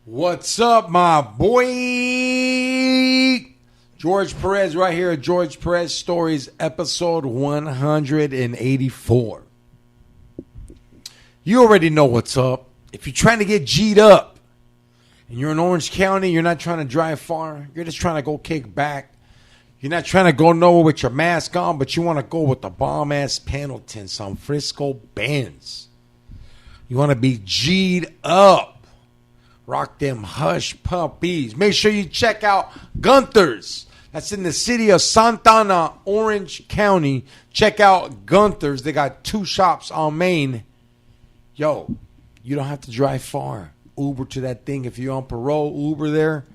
What's up, my boy? George Perez right here at George Perez Stories, episode 184. You already know what's up. If you're trying to get G'd up and you're in Orange County, you're not trying to drive far, you're just trying to go kick back. You're not trying to go nowhere with your mask on, but you want to go with the bomb-ass Pendletons on Frisco Benz. You want to be G'd up. Rock them hush puppies. Make sure you check out Gunther's. That's in the city of Santa Ana, Orange County. Check out Gunther's. They got 2 shops on Main. Yo, you don't have to drive far. Uber to that thing. If you're on parole, Uber there.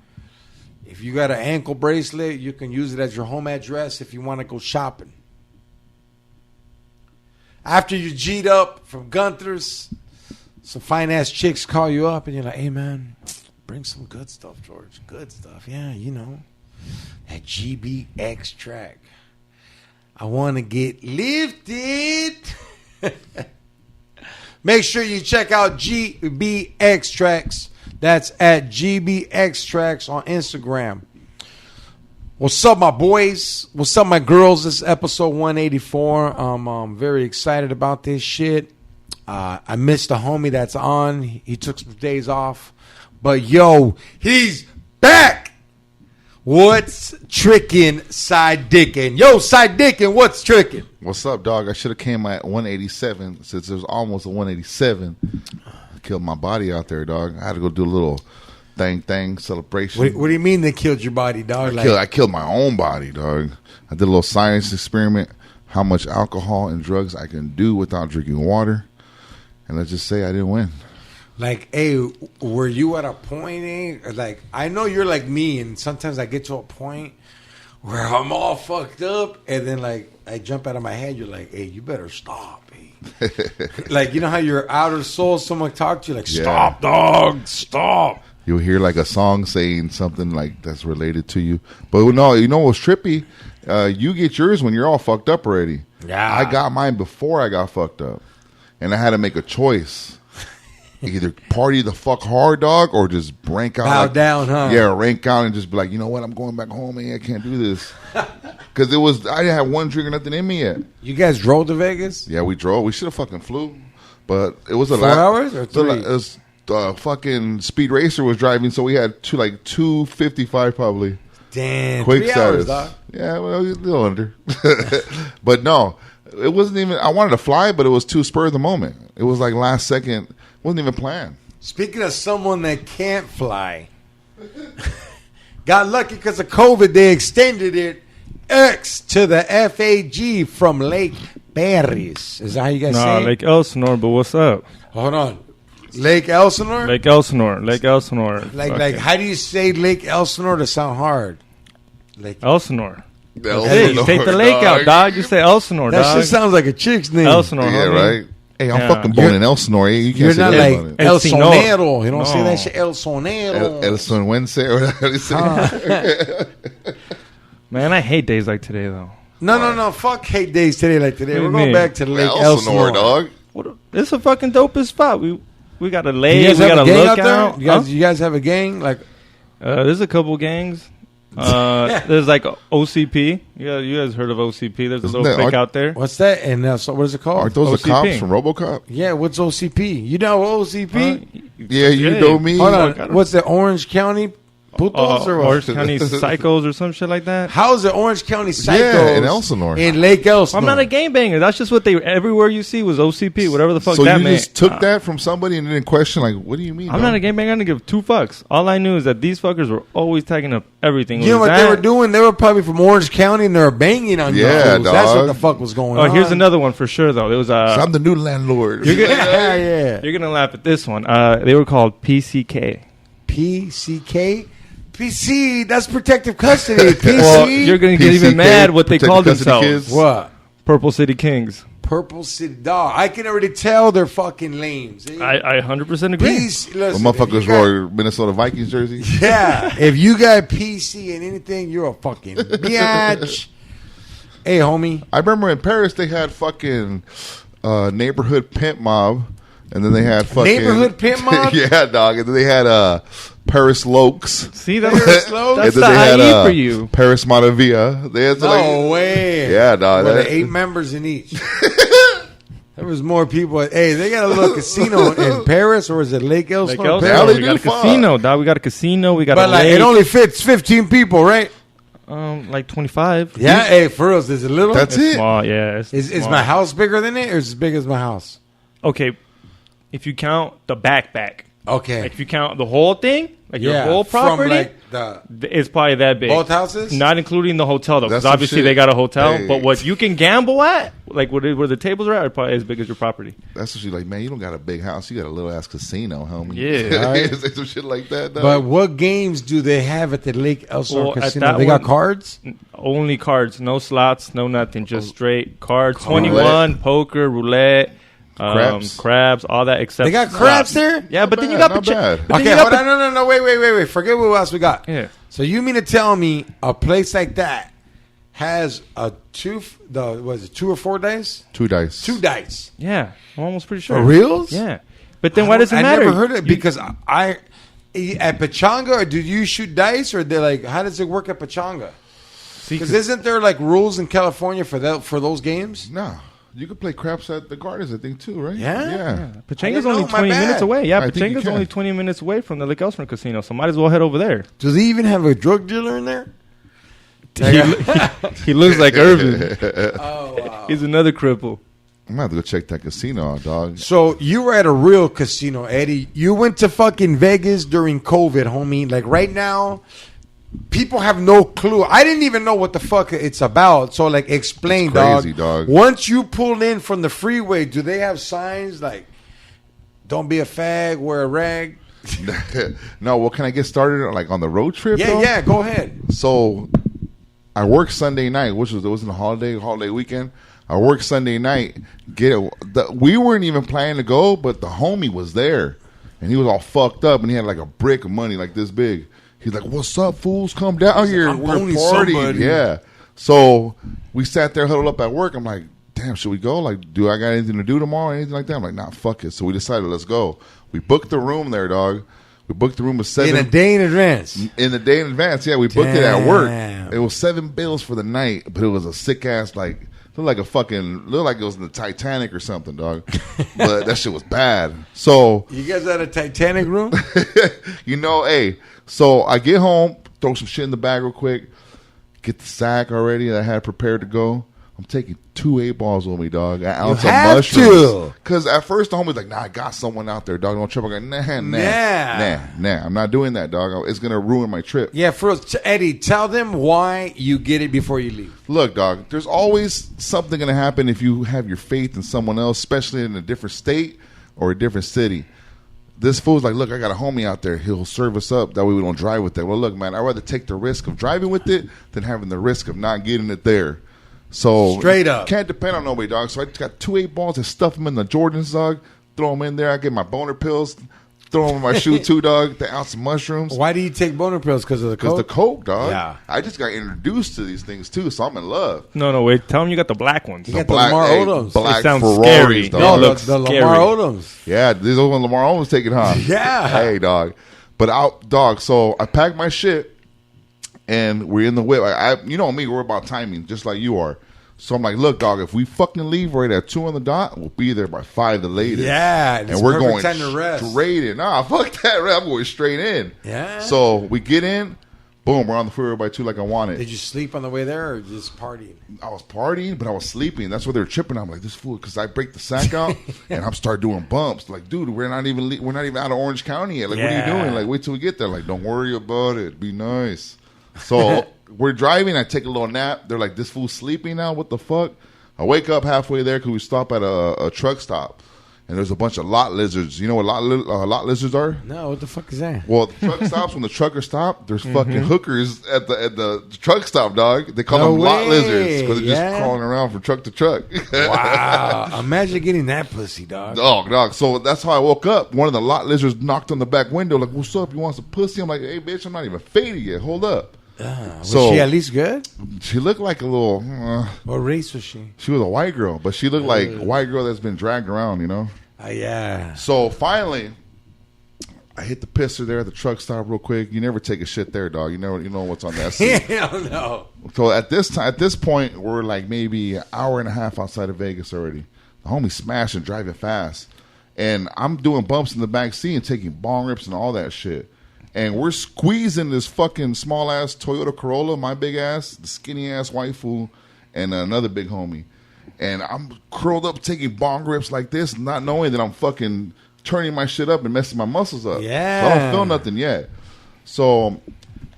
If you got an ankle bracelet, you can use it as your home address if you want to go shopping. After you G'd up from Gunther's, some fine-ass chicks call you up and you're like, hey, man, bring some good stuff, George. Good stuff. Yeah, you know, that GBX track. I want to get lifted. Make sure you check out GBX Tracks. That's at GBX Tracks on Instagram. What's up, my boys? What's up, my girls? This is episode 184. I'm very excited about this shit. I missed the homie that's on. He took some days off. But, yo, he's back. What's tricking, SideDickin'? Yo, SideDickin', what's tricking? What's up, dog? I should have came at 187 since there's almost a 187. I killed my body out there, dog. I had to go do a little thing celebration. What do you mean they killed your body, dog? I killed my own body, dog. I did a little science experiment, how much alcohol and drugs I can do without drinking water. And let's just say I didn't win. Like, hey, were you at a point, like, I know you're like me, and sometimes I get to a point where I'm all fucked up, and then, like, I jump out of my head, you're like, hey, you better stop, hey. Like, you know how your outer soul, someone talk to you, like, stop, dog, stop. You'll hear, like, a song saying something, like, that's related to you. But, no, you know what's trippy? You get yours when you're all fucked up already. Yeah. I got mine before I got fucked up. And I had to make a choice. Either party the fuck hard, dog, or just rank out. Bow down, huh? Yeah, rank out and just be like, you know what, I'm going back home, man. I can't do this. Because I didn't have one drink or nothing in me yet. You guys drove to Vegas? Yeah, we drove. We should have fucking flew. But it was a 4 hours or 3? It was, fucking Speed Racer was driving, so we had 2:55 probably. Damn, quick 3 status. hours, dog. Yeah, well, a little under. But no. It wasn't even, I wanted to fly, but it was too spur of the moment. It was like last second. It wasn't even planned. Speaking of someone that can't fly, got lucky because of COVID, they extended it X to the FAG from Lake Barris. Is that how you guys say it? Lake Elsinore, but what's up? Hold on. Lake Elsinore? Lake Elsinore. Like, how do you say Lake Elsinore to sound hard? Lake Elsinore. Hey, you take the lake out, dog. You say Elsinore, that dog. shit sounds like a chick's name. Elsinore, yeah, homie. right? Hey, I'm fucking born in Elsinore. You can't You're say not that like about it. El Elsinore. Sonero. You don't say No. that shit. El Sonero. El Sonwense or whatever you say. Man, I hate days like today, though. No. Fuck hate days today like today. What We're do you going mean? back to Lake Elsinore, Elsinore. dog. It's a fucking dopest spot. We got a You lake. guys We have got a a gang out lookout. there? You guys have a gang? Like, There's a couple gangs. There's like OCP. Yeah, you guys heard of OCP? There's a Isn't little that- clique out there. what's that? And so what is it called? Aren't those the OCP. cops from RoboCop? Yeah, what's OCP? You know OCP? Yeah, you Hey, know me. Hold Fuck, I on. don't- What's the Orange County Putos or what? Orange County Psychos or some shit like that. How is the Orange County Psychos Yeah, in Elsinore. in Lake Elsinore? I'm not a gangbanger. That's just what they everywhere you see was OCP, whatever the fuck So that you meant. just took that from somebody and didn't question, like, what do you mean? I'm not a gangbanger. I didn't give 2 fucks. All I knew is that these fuckers were always tagging up everything. You know what they were doing? They were probably from Orange County and they were banging on you. Yeah, That's what dog. the fuck was going Oh, on. here's another one for sure though. It was So I'm the new landlord. You're gonna, Yeah. you're gonna laugh at this one. They were called PCK. PCK? PC, that's protective custody. PC? Well, you're gonna get even PCK, mad what they Protected called Custody themselves. Kids. What? Purple City Kings. Purple City Dog. I can already tell they're fucking lames. I 100% agree. PC, The listen, motherfuckers if you got- wore Minnesota Vikings jersey. Yeah, if you got PC and anything, you're a fucking bitch. Hey, homie. I remember in Paris they had fucking neighborhood pimp mob And then they had fucking Neighborhood Pimp Mob. Yeah, dog. And then they had Paris Lokes. See, that's And the then they IE for you. Paris Montavia. They had No way. Yeah, dog. What, 8 members in each. There was more people. Hey, they got a little casino in Paris, or is it Lake Elsinore? Now they We got a do fuck. casino, dog. We got a casino. We got But a like, lake. it only fits 15 people, right? Like 25. Yeah. Hey, for real, is it little? That's It's it. small, yeah. Is small. my house bigger than it, or is it as big as my house? Okay, if you count the backpack, Okay. like if you count the whole thing, like your whole From property, like it's probably that big. both houses. Not including the hotel, though, because That's some obviously shit. they got a hotel. Hey. But what you can gamble at, like where the tables are at, probably as big as your property. That's what she's like, man, you don't got a big house. You got a little ass casino, homie. Yeah. Right. Say some shit like that, dog. But what games do they have at the Lake Elsinore Well, at Casino? that They got one- cards. Only cards, no slots, no nothing, just straight cards. Roulette. 21, poker, roulette, Crabs. crabs, all that except They got crabs slots. there? Yeah, but Not then you bad, got not bad. but then Okay, you got hold on. No. Wait. Forget what else we got. Yeah. So you mean to tell me a place like that has a 2 or 4 days? 2 dice. 2 dice. Yeah, I'm almost pretty sure. For reals? Yeah. But then why does it I matter? never heard of it You- because I at Pachanga, or do you shoot dice, or they like how does it work at Pachanga? see, Because isn't there like rules in California for those games? No. You could play craps at the Gardens, I think, too, right? Yeah? Yeah. I Pachanga's didn't only know, my 20 bad. minutes away. Yeah, I think you Pachanga's can. only 20 minutes away from the Lake Elsinore Casino, so might as well head over there. Do they even have a drug dealer in there? He looks like Irvin. Oh wow. He's another cripple. I'm going to have to go check that casino out, dog. So you were at a real casino, Eddie. You went to fucking Vegas during COVID, homie. Like right now, people have no clue. I didn't even know what the fuck it's about. So like, explain, It's crazy, dog. Once you pull in from the freeway, do they have signs like "Don't be a fag, wear a rag"? No, well, can I get started like on the road trip? Yeah, though? yeah. Go ahead. So I worked Sunday night, which wasn't a holiday weekend. I worked Sunday night. We weren't even planning to go, but the homie was there, and he was all fucked up, and he had like a brick of money like this big. He's like, "What's up, fools? Come down here. I'm We're boning partying." somebody. Yeah. So we sat there huddled up at work. I'm like, "Damn, should we go? Like, do I got anything to do tomorrow? Anything like that?" I'm like, "Nah, fuck it." So we decided, let's go. We booked the room there, dog. We booked the room with 7 In a day in advance. in the day in advance. Yeah, we booked it at work. Damn. It was $7 for the night, but it was a sick ass looked like it was in the Titanic or something, dog. But that shit was bad. So You guys at a Titanic room? hey, so I get home, throw some shit in the bag real quick, get the sack already that I had prepared to go. I'm taking 2 8-balls with me, dog. An ounce of have mushrooms. to. Because at first the homie's like, "Nah, I got someone out there, dog. Don't trip." I go, nah. I'm not doing that, dog. It's gonna ruin my trip. Yeah, for real. Eddie, tell them why you get it before you leave. Look, dog, there's always something going to happen if you have your faith in someone else, especially in a different state or a different city. This fool's like, "Look, I got a homie out there. He'll serve us up. That way we don't drive with that." Well, look, man, I'd rather take the risk of driving with it than having the risk of not getting it there. So Straight up. Can't depend on nobody, dog. So I just got 2 8-balls and stuff them in the Jordans, dog. Throw them in there. I get my boner pills. Throw them in my shoe, too, dog. The ounce of mushrooms. Why do you take boner pills? Because of the Because coke? the coke, dog. Yeah. I just got introduced to these things, too, so I'm in love. No, wait. Tell him you got the black ones. You got the Lamar Odoms. Black It sounds Ferraris, scary. dog. No, looks the scary. Lamar Odoms. Yeah, this is when Lamar almost taking home. Yeah. Hey, dog. But dog. So I packed my shit, and we're in the whip. You know me. We're about timing, just like you are. So I'm like, "Look, dog. If we fucking leave right at 2 on the dot, we'll be there by 5 the latest." Yeah, and it's we're perfect going time to rest. straight in. Nah, fuck that. I'm going straight in. Yeah. So we get in. Boom, we're on the freeway by 2 like I wanted. Did you sleep on the way there or just partying? I was partying, but I was sleeping. That's why they were tripping. I'm like, "This fool," because I break the sack out and I'm start doing bumps. Like, dude, we're not even out of Orange County yet. Like, what are Yeah. you doing? Like, wait till we get there. Like, don't worry about it. Be nice. So we're driving. I take a little nap. They're like, "This fool's sleeping now. What the fuck?" I wake up halfway there because we stop at a truck stop, and there's a bunch of lot lizards. You know what lot lizards are? No, what the fuck is that? Well, the truck stops when the truckers stop. There's fucking hookers at the truck stop, dog. They call No them lot way. lizards because they're Yeah. just crawling around from truck to truck. Wow. Imagine getting that pussy, dog. Dog. So that's how I woke up. One of the lot lizards knocked on the back window, like, "What's up? You want some pussy?" I'm like, "Hey, bitch, I'm not even faded yet. Hold up." Was So- she at least good? She looked like a little. What race was she? She was a white girl, but she looked like a white girl that's been dragged around. You know. Yeah. So finally, I hit the pisser there at the truck stop real quick. You never take a shit there, dog. You know what's on that seat. Hell no. So at this point, we're like maybe an hour and a half outside of Vegas already. The homie's smashing, driving fast, and I'm doing bumps in the back seat and taking bong rips and all that shit. And we're squeezing this fucking small ass Toyota Corolla, my big ass, the skinny ass white fool, and another big homie. And I'm curled up taking bong rips like this, not knowing that I'm fucking turning my shit up and messing my muscles up. Yeah. So I don't feel nothing yet. So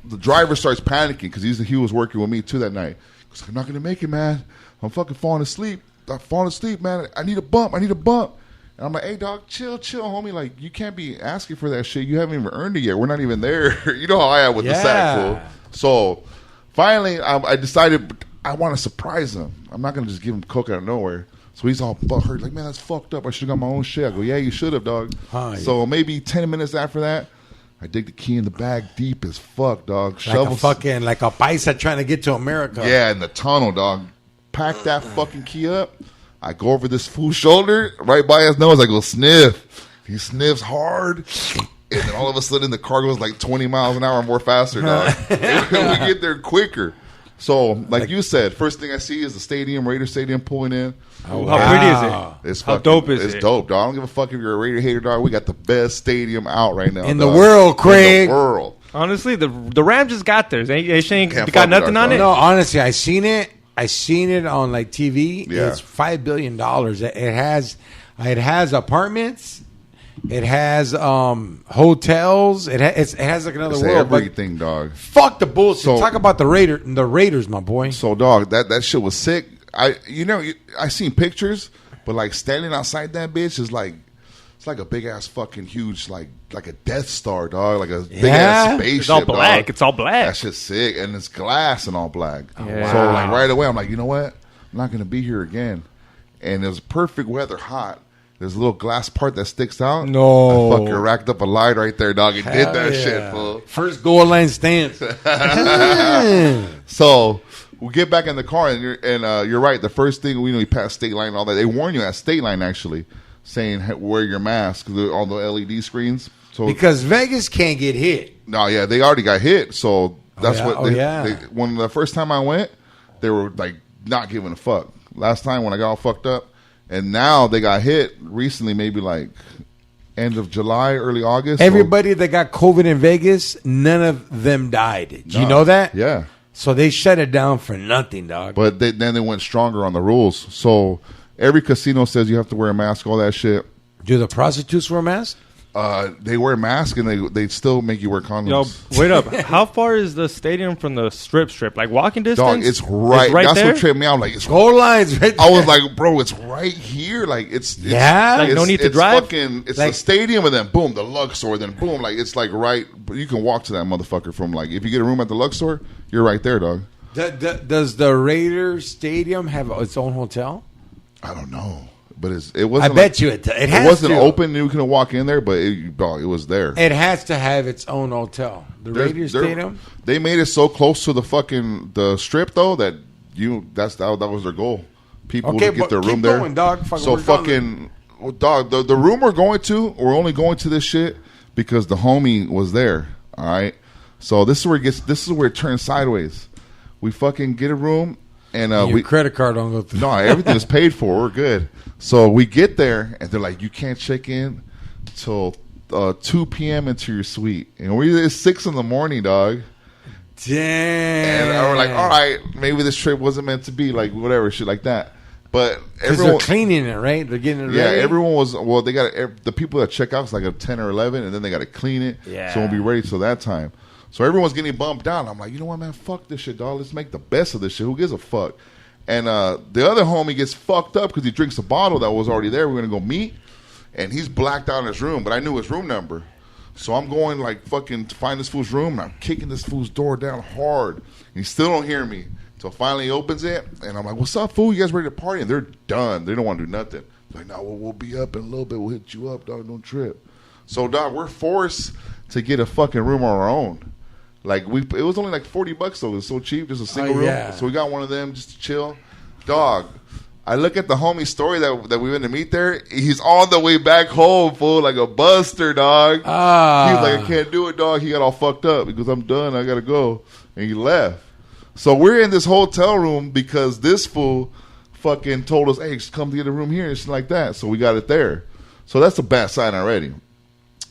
the driver starts panicking because he was working with me too that night. He goes, I'm not going to make it, man. I'm fucking falling asleep. I'm falling asleep, man. I need a bump. And I'm like, hey, dog, chill, homie. Like, you can't be asking for that shit. You haven't even earned it yet. We're not even there. You know how I am with the sack, fool. So finally, I decided I want to surprise him. I'm not going to just give him coke out of nowhere. So he's all butthurt, like, man, that's fucked up. I should have got my own shit. I go, yeah, you should have, dog. So maybe 10 minutes after that, I dig the key in the bag deep as fuck, dog. Like a paisa trying to get to America. Yeah, in the tunnel, dog. Pack that fucking key up. I go over this fool's shoulder, right by his nose. I go, sniff. He sniffs hard. And then all of a sudden, the car goes like 20 miles an hour more faster, dog. And we get there quicker. So, like you said, first thing I see is the stadium, Raider Stadium pulling in. Oh, wow. How pretty is it? It's How dope is it? It's dope, dog. I don't give a fuck if you're a Raider hater, dog. We got the best stadium out right now. In the world, Craig. In the world. Honestly, the Rams just got theirs. They ain't Can't got fuck nothing with on our it. No, honestly, I seen it on like TV. Yeah. It's $5 billion. It has apartments. It has hotels. It has like another It's world. But everything, dog. fuck the bullshit. So- Talk about the Raiders, my boy. So, dog, that shit was sick. I seen pictures, but like standing outside that bitch is like, it's like a big ass fucking huge like a Death Star, dog, like a big ass spaceship. It's all black. Dog. It's all black. That shit's sick, and it's glass and all black. Yeah. So like right away, I'm like, you know what? I'm not gonna be here again. And it was perfect weather, hot. There's a little glass part that sticks out. No. I fucking racked up a light right there, dog. It did that shit, fool. First goal line stance. So we get back in the car, and you're right. The first thing we passed state line and all that. They warn you at state line actually, saying wear your mask. All the LED screens. So Because Vegas can't get hit. no, yeah, they already got hit. So that's yeah? what. Oh, They, yeah. when the first time I went, they were like not giving a fuck. Last time when I got all fucked up, and now they got hit recently, maybe like end of July, early August. Everybody that got COVID in Vegas, none of them died. Do you know that? Yeah. So they shut it down for nothing, dog. But then they went stronger on the rules. So every casino says you have to wear a mask, all that shit. Do the prostitutes wear masks? They wear masks and they still make you wear Yo, condoms. wait up. How far is the stadium from the strip? Like walking distance? Dog, it's right. That's there? what tripped me out. Like it's. Goal lines right I was there. like, bro, it's right here. Like it's Yeah? Like, no need to it's drive? Fucking, it's Like- the stadium and then boom, the Luxor. Then boom, like it's like right. But you can walk to that motherfucker from like if you get a room at the Luxor, you're right there, dog. Does the Raiders Stadium have its own hotel? I don't know, but it I wasn't. bet you it has It wasn't to. open. You couldn't walk in there, but it was there. It has to have its own hotel. The Raiders Stadium? They made it so close to the strip though that that was their goal. People Okay, to get but their room keep there. going, dog. Fucking So work on fucking dog. The room we're only going to this shit because the homie was there. All right. So this is where it turns sideways. We fucking get a room and Your credit card don't go through. no, everything is paid for. We're good. So we get there, and they're like, you can't check in till 2 p.m. into your suite. And it's 6 in the morning, dog. Damn. And we're like, all right, maybe this trip wasn't meant to be, like, whatever, shit like that. But Because they're cleaning it, right? They're getting it ready. yeah, everyone was, well, they got the people that check out is like a 10 or 11, and then they got to clean it. Yeah. So we'll be ready till that time. So everyone's getting bumped down. I'm like, you know what, man? Fuck this shit, dog. Let's make the best of this shit. Who gives a fuck? And the other homie gets fucked up because he drinks a bottle that was already there. We're going to go meet. And he's blacked out in his room, but I knew his room number. So I'm going like fucking to find this fool's room, and I'm kicking this fool's door down hard. And he still don't hear me. So finally he opens it, and I'm like, what's up, fool? You guys ready to party? And they're done. They don't want to do nothing. Like, no, we'll be up in a little bit. We'll hit you up, dog. Don't trip. So, dog, we're forced to get a fucking room on our own. Like it was only like $40 though. It was so cheap, just a single room. Yeah. So we got one of them just to chill. Dog, I look at the homie story that we went to meet there. He's on the way back home, fool, like a buster, dog. He was like, I can't do it, dog. He got all fucked up because I'm done. I got to go. And he left. So we're in this hotel room because this fool fucking told us, hey, just come to get a room here and shit like that. So we got it there. So that's a bad sign already.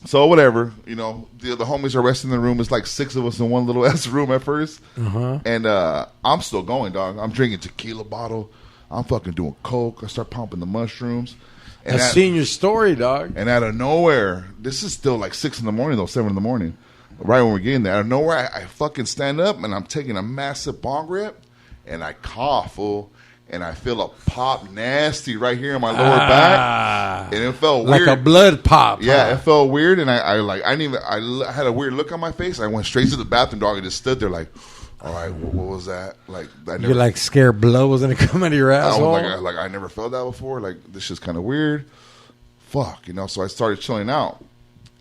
So whatever, you know, the homies are resting in the room. It's like 6 of us in one little ass room at first. And I'm still going, dog. I'm drinking tequila bottle. I'm fucking doing coke. I start pumping the mushrooms. And I've seen your story, dog. And out of nowhere, this is still like 6 in the morning, though, 7 in the morning. Right when we're getting there, out of nowhere, I fucking stand up and I'm taking a massive bong rip and I cough, fool. And I feel a pop nasty right here in my lower back, and it felt weird, like a blood pop. Yeah, it felt weird, and I had a weird look on my face. I went straight to the bathroom, dog, and just stood there like, all right, what was that? Like, you're like scared blood was gonna come out of your asshole. I never felt that before. Like, this is kind of weird. Fuck, you know. So I started chilling out,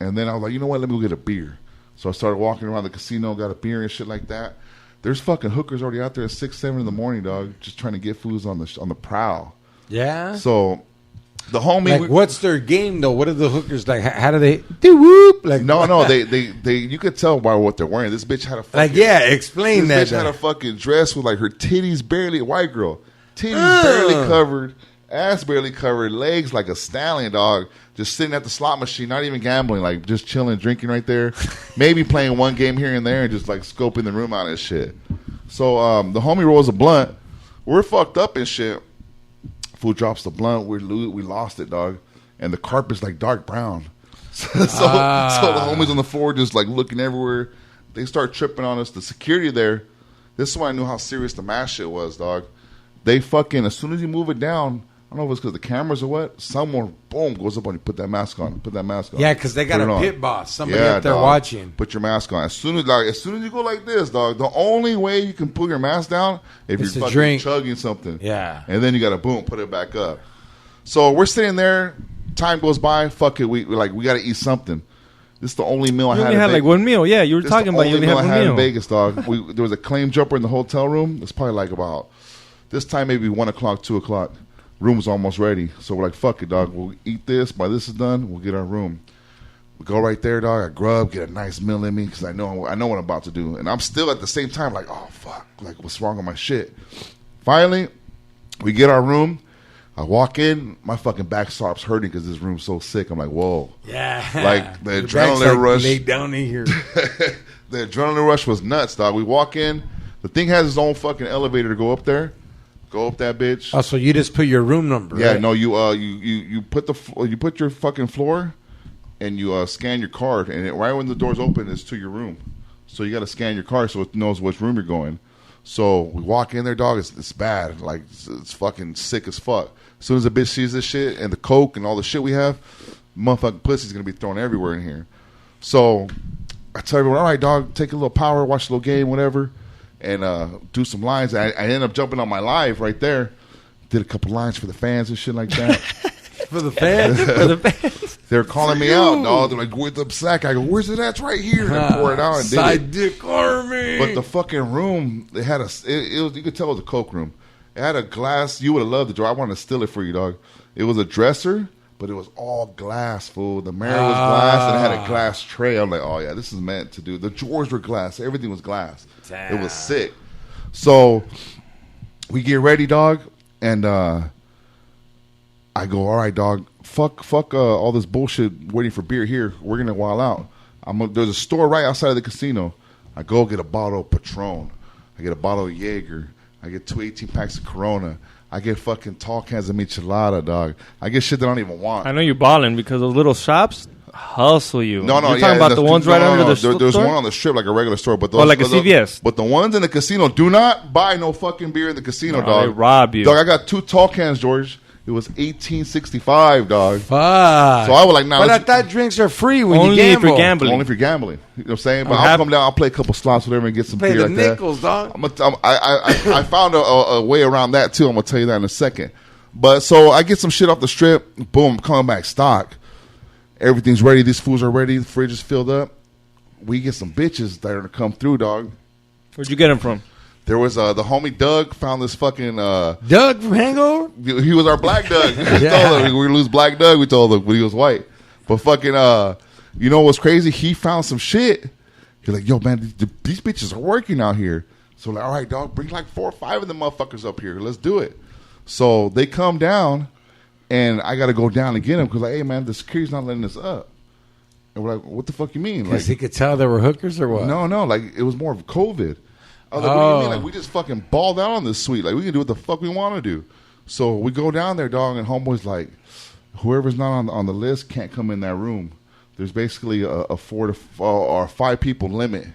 and then I was like, you know what? Let me go get a beer. So I started walking around the casino, got a beer and shit like that. There's fucking hookers already out there at 6, 7 in the morning, dog, just trying to get foods on the prowl. Yeah. So the homie, like, what's their game though? What are the hookers like? How do they do whoop? Like, no, they you could tell by what they're wearing. This bitch had a fucking, explain that. This bitch had a fucking dress with like her titties barely, white girl, titties barely covered, ass barely covered, legs like a stallion, dog. Just sitting at the slot machine, not even gambling, like just chilling, drinking right there. Maybe playing one game here and there and just like scoping the room out and shit. So the homie rolls a blunt. We're fucked up and shit. Fool drops the blunt. We lost it, dog. And the carpet's like dark brown. So the homies on the floor just like looking everywhere. They start tripping on us. The security there, this is when I knew how serious the mass shit was, dog. They fucking, as soon as you move it down, I don't know if it's because the cameras or what. Someone, boom, goes up on you. Put that mask on. Yeah, because they got a pit boss. Somebody up there watching. Put your mask on. As soon as you go like this, dog, the only way you can pull your mask down if you're fucking chugging something. Yeah. And then you got to, boom, put it back up. So we're sitting there. Time goes by. Fuck it. We got to eat something. This is the only meal I had. You only had like one meal. Yeah, you were talking about you only had one meal. In Vegas, dog. There was a claim jumper in the hotel room. It's probably like about this time, maybe 1 o'clock, 2 o'clock. Room was almost ready, so we're like, fuck it, dog. We'll eat this. By this is done, we'll get our room. We go right there, dog. I grub, get a nice meal in me because I know what I'm about to do. And I'm still at the same time like, oh, fuck. Like, what's wrong with my shit? Finally, we get our room. I walk in. My fucking back stops hurting because this room's so sick. I'm like, whoa. Yeah. Like, the adrenaline rush. Lay down in here. The adrenaline rush was nuts, dog. We walk in. The thing has its own fucking elevator to go up there. Go up that bitch. Oh, so you just put your room number? Yeah, right? no, you put your fucking floor, and you scan your card, and right when the doors open, it's to your room. So you got to scan your card so it knows which room you're going. So we walk in there, dog. It's bad. Like it's fucking sick as fuck. As soon as the bitch sees this shit and the coke and all the shit we have, motherfucking pussy's gonna be thrown everywhere in here. So I tell everyone, all right, dog, take a little power, watch a little game, whatever. And do some lines. I ended up jumping on my live right there. Did a couple lines for the fans and shit like that. For the fans? For the fans? They're calling me out, dog. They're like, where's the sack? I go, where's it at? It's right here. And I pour it out and did it. SideDick Army. But the fucking room, they had it was, you could tell it was a coke room. It had a glass. You would have loved the drawer. I wanted to steal it for you, dog. It was a dresser, but it was all glass, fool. The mirror was glass, and it had a glass tray. I'm like, oh, yeah, this is meant to do. The drawers were glass. Everything was glass. Damn. It was sick. So we get ready, dog, and I go, all right, dog, fuck all this bullshit waiting for beer here. We're going to wild out. There's a store right outside of the casino. I go get a bottle of Patron. I get a bottle of Jaeger. I get 2 18-packs of Corona. I get fucking tall cans of Michelada, dog. I get shit that I don't even want. I know you're balling because those little shops hustle you. No, you're talking about the ones right under the store? There's one on the strip like a regular store. But those, like a CVS. But the ones in the casino, do not buy no fucking beer in the casino, dog. They rob you. Dog, I got 2 tall cans, George. It was $18.65, dog. Fuck. So I was like, nah. But I thought drinks are free when only you gamble. If you're gambling. Only if you're gambling. You know what I'm saying? But I'll come down, I'll play a couple slots, whatever, and get some beer the like nickels, that. dog. I found a way around that, too. I'm going to tell you that in a second. But so I get some shit off the strip. Boom, coming back stock. Everything's ready. These foods are ready. The fridge is filled up. We get some bitches that are going to come through, dog. Where'd you get them from? There was the homie Doug found this fucking Doug from Hangover. He was our black Doug. We Yeah. told him we lose black Doug. We told him, but he was white. But fucking, you know what's crazy? He found some shit. He's like, yo, man, these bitches are working out here. So like, all right, dog, bring like 4 or 5 of them motherfuckers up here. Let's do it. So they come down, and I got to go down and get them because like, hey man, the security's not letting us up. And we're like, what the fuck you mean? Because Like, he could tell there were hookers or what? no, like it was more of COVID. I was like, what do you mean? Like we just fucking balled out on this suite. Like we can do what the fuck we want to do. So we go down there, dog, and homeboy's like, whoever's not on the list can't come in that room. There's basically a 4 or 5 people limit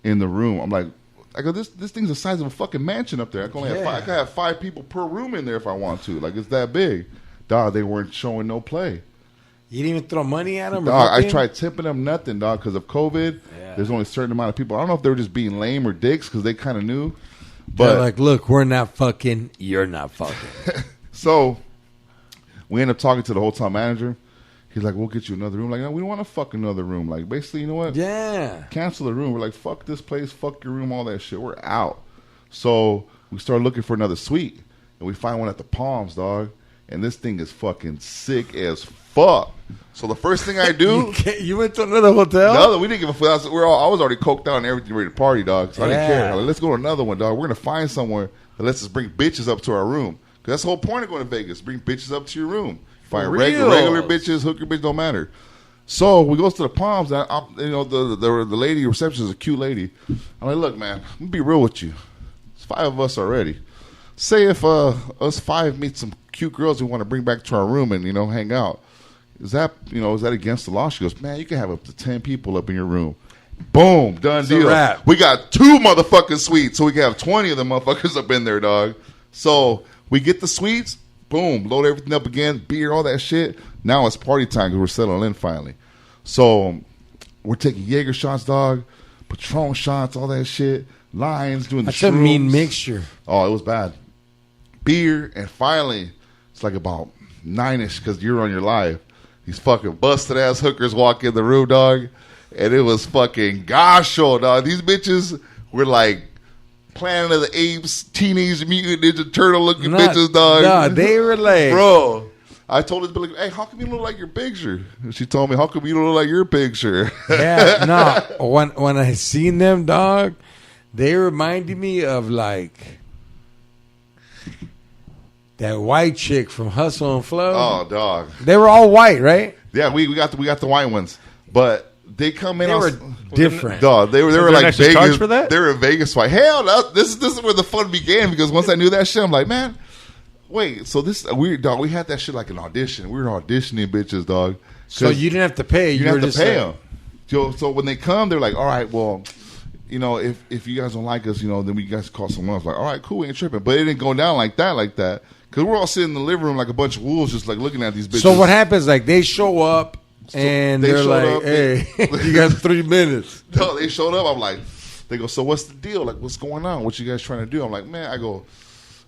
in the room. I'm like, I go, this thing's the size of a fucking mansion up there. I can only have 5. I can have 5 people per room in there if I want to. Like it's that big. Dog, they weren't showing no play. You didn't even throw money at him? Dog, I tried tipping them nothing, dog, because of COVID. Yeah. There's only a certain amount of people. I don't know if they were just being lame or dicks because they kind of knew. But they're like, look, we're not fucking. You're not fucking. So we end up talking to the hotel manager. He's like, we'll get you another room. Like, no, we don't want to fuck another room. Like, basically, you know what? Yeah. Cancel the room. We're like, fuck this place, fuck your room, all that shit. We're out. So we start looking for another suite, and we find one at the Palms, dog. And this thing is fucking sick as fuck. So the first thing I do, you went to another hotel? No, we didn't give a fuck. I was already coked out and everything, ready to party, dog. So I didn't care. Like, let's go to another one, dog. We're gonna find somewhere that lets us bring bitches up to our room. Because that's the whole point of going to Vegas. Bring bitches up to your room. Find regular bitches, hooker bitches, don't matter. So we go to the Palms. And you know, the lady reception is a cute lady. I'm like, look, man, I'm gonna be real with you. There's 5 of us already. Say if us 5 meet some cute girls we want to bring back to our room and, you know, hang out. Is that against the law? She goes, man, you can have up to 10 people up in your room. Boom, done It's deal. a wrap. We got 2 motherfucking suites, so we can have 20 of them motherfuckers up in there, dog. So we get the suites, boom, load everything up again, beer, all that shit. Now it's party time because we're settling in finally. So we're taking Jaeger shots, dog, Patron shots, all that shit. Lines, doing the That's a mean mixture. Oh, it was bad. Beer, and finally, it's like about 9-ish because you're on your live. These fucking busted ass hookers walk in the room, dog, and it was fucking gosho, dog. These bitches were like Planet of the Apes, Teenage Mutant Ninja Turtle looking bitches, dog. No, they were like, bro. I told this bitch, hey, how come you don't look like your picture? And she told me, how come you don't look like your picture? Yeah, no. When I seen them, dog, they reminded me of like that white chick from Hustle and Flow. Oh, dog. They were all white, right? Yeah, we got the white ones, but they come in. They were different. Dog, they were like extra charge Vegas. for that? They were in Vegas white. Hell, no, this is where the fun began because once I knew that shit, I'm like, man, wait. So this weird, dog. We had that shit like an audition. We were auditioning bitches, dog. So you didn't have to pay. You didn't have to pay them. So when they come, they're like, all right, well, you know, if you guys don't like us, you know, then we guys call someone else. Like, all right, cool, we ain't tripping. But it didn't go down like that. Because we're all sitting in the living room like a bunch of wolves just like looking at these bitches. So what happens, like, they show up and they they're showed like, up, hey, you got 3 minutes. No, they showed up. I'm like, they go, so what's the deal? Like, what's going on? What you guys trying to do? I'm like, man, I go,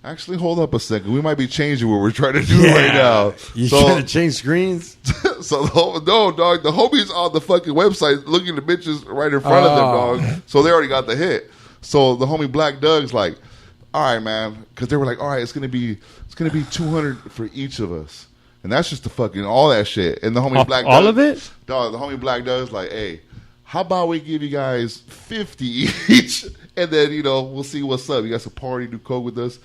actually, hold up a second. We might be changing what we're trying to do right now. You trying to change screens? So, no, dog, the homies on the fucking website looking at the bitches right in front of them, dog. So they already got the hit. So the homie Black Doug's like, all right, man, because they were like, all right, it's gonna be $200 for each of us, and that's just the fucking all that shit. And the homie Black Doug, all of it, dog. The homie Black Doug's like, hey, how about we give you guys 50 each, and then we'll see what's up. You guys a party, do coke with us,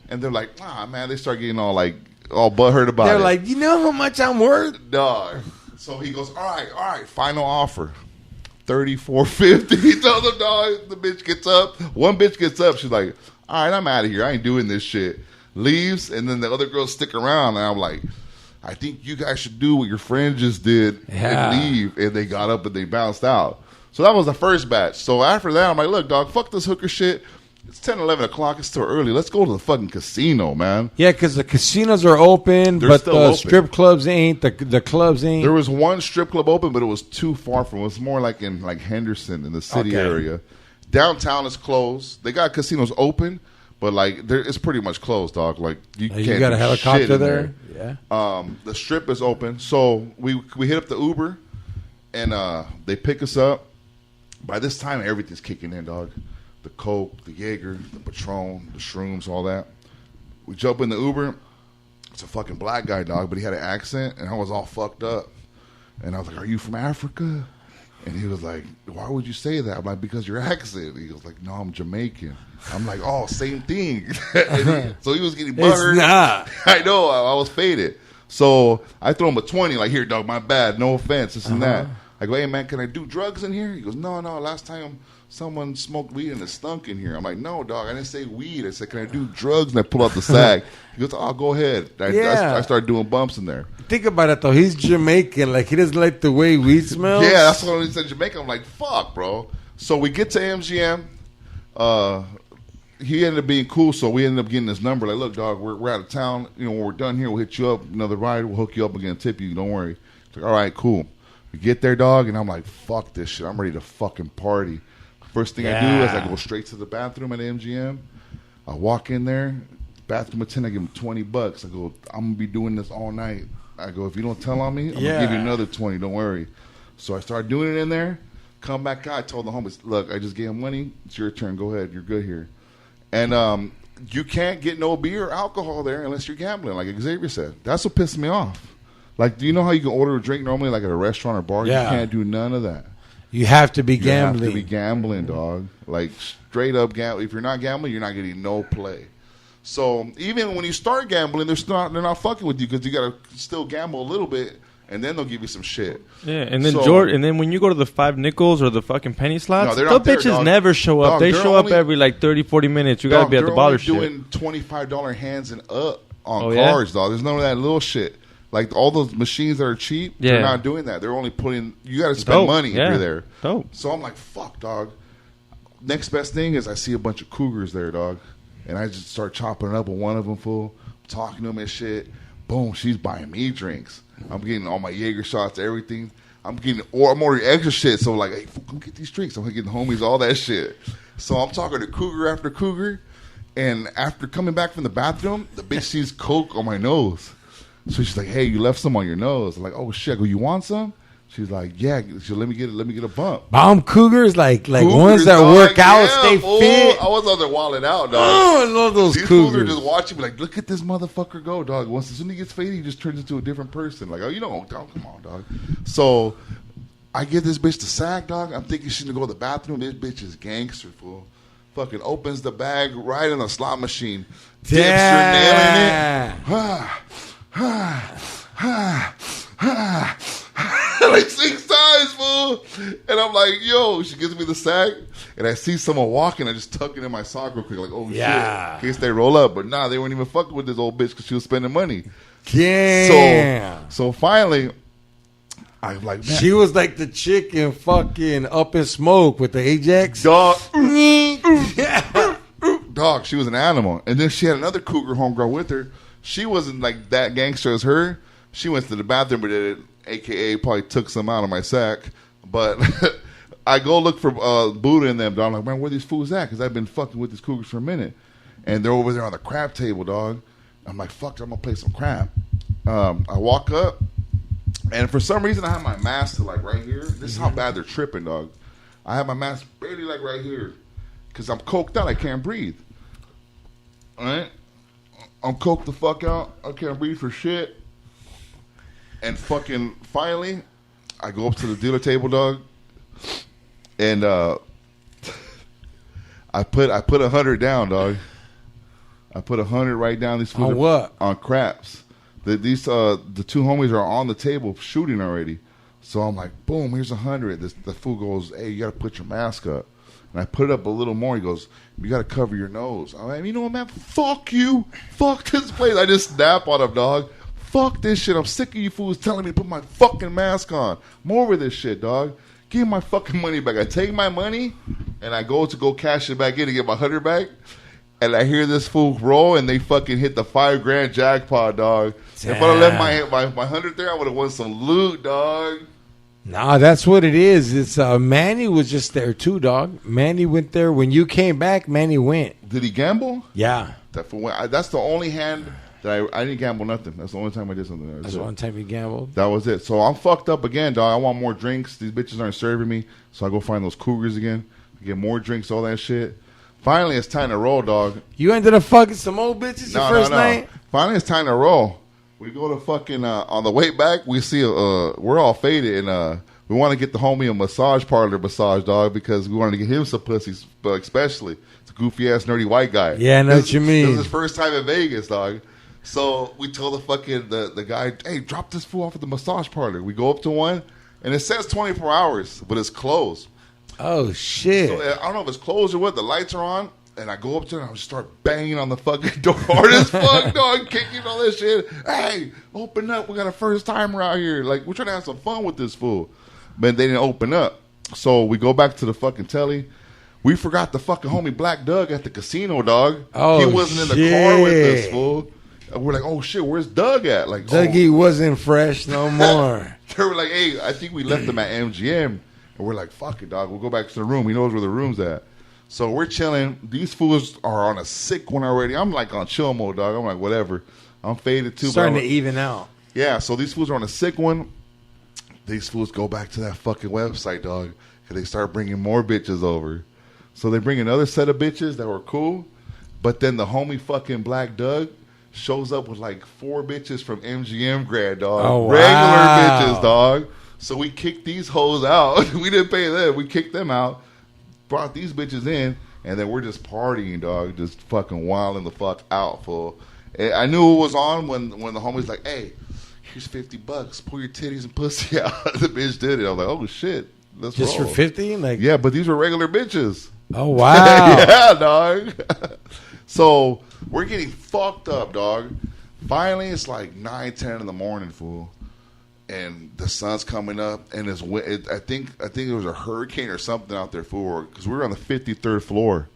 and they're like, nah, man. They start getting all butthurt about it. They're like, you know how much I'm worth, dog. So he goes, all right, final offer. $34.50. He tells them, dog. The bitch gets up. One bitch gets up. She's like, all right, I'm out of here. I ain't doing this shit. Leaves, and then the other girls stick around. And I'm like, I think you guys should do what your friend just did and leave. And they got up and they bounced out. So that was the first batch. So after that, I'm like, look, dog, fuck this hooker shit. It's 10, 11 o'clock. It's still early. Let's go to the fucking casino, man. Yeah, because the casinos are open, but the strip clubs ain't. The clubs ain't. There was one strip club open, but it was too far from. It was more like in Henderson in the city area. Downtown is closed. They got casinos open, but it's pretty much closed, dog. Like you can't. Got a helicopter there. Yeah. The strip is open, so we hit up the Uber, and they pick us up. By this time, everything's kicking in, dog. the Coke, the Jaeger, the Patron, the shrooms, all that. We jump in the Uber. It's a fucking black guy, dog, but he had an accent, and I was all fucked up. And I was like, "Are you from Africa?" And he was like, "Why would you say that?" I'm like, "Because your accent." He was like, "No, I'm Jamaican." I'm like, "Oh, same thing." So he was getting buttered. It's not. I know. I was faded. So I throw him a 20, like, "Here, dog, my bad. No offense, this and that." I go, "Hey, man, can I do drugs in here?" He goes, No, last time someone smoked weed and it stunk in here. I'm like, "No, dog, I didn't say weed. I said, can I do drugs?" And I pull out the sack. He goes, "Oh, go ahead." I started doing bumps in there. Think about it, though. He's Jamaican. Like, he doesn't like the way weed smells. Yeah, that's what he said, Jamaica. I'm like, fuck, bro. So we get to MGM. He ended up being cool, so we ended up getting this number. Like, "Look, dog, we're out of town. You know, when we're done here, we'll hit you up. Another ride. We'll hook you up again, tip you. Don't worry." It's like, "All right, cool." We get there, dog, and I'm like, fuck this shit. I'm ready to fucking party. First thing I do is I go straight to the bathroom at MGM. I walk in there. Bathroom attendant, I give him $20. I go, "I'm going to be doing this all night." I go, "If you don't tell on me, I'm going to give you another 20. Don't worry." So I started doing it in there. Come back out. I told the homies, "Look, I just gave him money. It's your turn. Go ahead. You're good here." And you can't get no beer or alcohol there unless you're gambling, like Xavier said. That's what pissed me off. Like, do you know how you can order a drink normally, like at a restaurant or bar? Yeah. You can't do none of that. You have to be You gambling. have to be gambling, dog. Like, straight up gambling. If you're not gambling, you're not getting no play. So even when you start gambling, they're not fucking with you because you got to still gamble a little bit, and then they'll give you some shit. Yeah, and then and then when you go to the 5 nickels or the fucking penny slots, they're those not there, bitches dog. never show up. Dog, they they're show up only- every like 30, 40 minutes. You got to be at the bother shit. They're only doing $25 hands and up on Oh, yeah? cards, dog. There's none of that little shit. Like, all those machines that are cheap, they're not doing that. They're only putting, you got to spend money if you're there. Dope. So I'm like, fuck, dog. Next best thing is I see a bunch of cougars there, dog. And I just start chopping it up with one of them, fool. Talking to them and shit. Boom, she's buying me drinks. I'm getting all my Jaeger shots, everything. I'm ordering extra shit. So like, "Hey, fool, come get these drinks." I'm getting homies, all that shit. So I'm talking to cougar after cougar. And after coming back from the bathroom, the bitch sees Coke on my nose. So she's like, "Hey, you left some on your nose." I'm like, "Oh shit." I go, "You want some?" She's like, "Yeah." She let me get a bump. Bomb cougars, like Cougars, ones that dog, work out, yeah, stay fool. fit. I was out there wilding out, dog. Oh, I love those These fools are cougars. just watching me like, "Look at this motherfucker go, dog." As soon as he gets faded, he just turns into a different person. Like, "Oh, you know, dog, come on, dog." So I give this bitch the sack, dog. I'm thinking she's gonna go to the bathroom. This bitch is gangster, fool. Fucking opens the bag right in the slot machine. Dips her nail in it. Like 6 times, fool. And I'm like, "Yo," she gives me the sack, and I see someone walking. I just tuck it in my sock real quick, like, "Oh shit," in case they roll up. But nah, they weren't even fucking with this old bitch because she was spending money. Damn. So finally, I'm like, "Man, She was like the chick in fucking Up in Smoke with the Ajax. dog." Dog, she was an animal. And then she had another cougar homegirl with her. She wasn't like that gangster as her. She went to the bathroom and did it, a.k.a. probably took some out of my sack. But I go look for Buddha in them, dog. I'm like, "Man, where these fools at?" Because I've been fucking with these cougars for a minute. And they're over there on the crap table, dog. I'm like, "Fuck, I'm going to play some crap." I walk up, and for some reason I have my mask to like right here. This is how bad they're tripping, dog. I have my mask barely like right here. Because I'm coked out. I can't breathe. All right? I'm coked the fuck out. I can't breathe for shit. And fucking finally, I go up to the dealer table, dog. And I put 100 down, dog. I put 100 right down. These On what? On craps. The two homies are on the table shooting already. So I'm like, boom, here's 100. The fool goes, "Hey, you got to put your mask up." And I put it up a little more. He goes, "You got to cover your nose." I'm like, "You know what, man? Fuck you. Fuck this place." I just snap on him, dog. Fuck this shit. I'm sick of you fools telling me to put my fucking mask on. I'm over this shit, dog. Give me my fucking money back. I take my money, and I go cash it back in to get my 100 back. And I hear this fool roll, and they fucking hit the $5,000 jackpot, dog. Damn. If I'd have left my 100 there, I would have won some loot, dog. Nah, that's what it is. It's Manny was just there too, dog. Manny went there when you came back. Manny went. Did he gamble? Yeah, That's the only hand that I didn't gamble nothing. That's the only time I did something there. that's the one time you gambled. That was it. So I'm fucked up again, dog. I want more drinks. These bitches aren't serving me, so I go find those cougars again. I get more drinks, all that shit. Finally, it's time to roll, dog. You ended up fucking some old bitches your first night? Finally, it's time to roll. We go to fucking, on the way back, we see, we're all faded, and we want to get the homie a massage parlor massage, dog, because we wanted to get him some pussies, but especially, it's a goofy-ass, nerdy white guy. Yeah, I know what you mean. This is his first time in Vegas, dog. So we told the fucking, the guy, hey, drop this fool off at the massage parlor. We go up to one, and it says 24 hours, but it's closed. Oh, shit. So, I don't know if it's closed or what. The lights are on, and I go up to it, and I just start banging on the fucking door hard as fuck, dog, kicking all this shit. Hey, open up. We got a first timer out here. Like, we're trying to have some fun with this fool. But they didn't open up. So we go back to the fucking telly. We forgot the fucking homie Black Doug at the casino, dog. Oh, he wasn't in the car with us, fool. And we're like, oh, shit, where's Doug at? Like, Dougie wasn't fresh no more. They were like, hey, I think we left him at MGM. And we're like, fuck it, dog. We'll go back to the room. He knows where the room's at. So we're chilling. These fools are on a sick one already. I'm like on chill mode, dog. I'm like, whatever. I'm faded too. Starting to even out. Yeah, so these fools are on a sick one. These fools go back to that fucking website, dog. And they start bringing more bitches over. So they bring another set of bitches that were cool. But then the homie fucking Black Doug shows up with like 4 bitches from MGM grad, dog. Oh, wow. Regular bitches, dog. So we kicked these hoes out. We didn't pay them. We kicked them out. Brought these bitches in. And then we're just partying, dog. Just fucking wilding the fuck out, fool. And I knew it was on when the homie's like, hey, here's $50. Pull your titties and pussy out. The bitch did it. I was like, oh, shit. Let's Just roll. for 50? Like, Yeah, but these were regular bitches. oh, wow. Yeah, dog. So we're getting fucked up, dog. Finally, it's like 9, 10 in the morning, fool. And the sun's coming up, and I think it was a hurricane or something out there, fool. Because we were on the 53rd floor.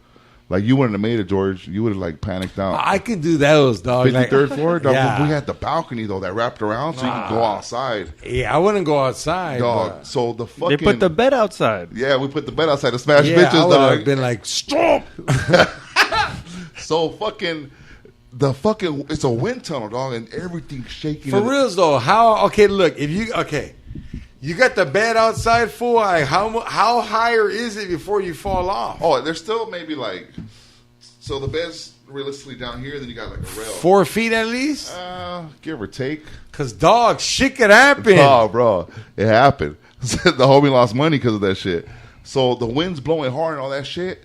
Like, you wouldn't have made it, George. You would have, like, panicked out. I could do those, dog. 53rd floor? Dog, Yeah. we had the balcony, though, that wrapped around so you could go outside. Yeah, I wouldn't go outside. Dog, but- so the fucking... They put the bed outside. Yeah, we put the bed outside to smash yeah, bitches, I would dog. have been like, stop. So fucking... It's a wind tunnel, dog, and everything's shaking. For reals, though, how... Okay, look, if you... Okay. You got the bed outside, fool. Like, how higher is it before you fall off? Oh, there's still maybe like... So the bed's realistically down here, then you got like a rail. 4 feet at least? Give or take. Because, dog, shit could happen. Oh, bro. It happened. The homie lost money because of that shit. So the wind's blowing hard and all that shit,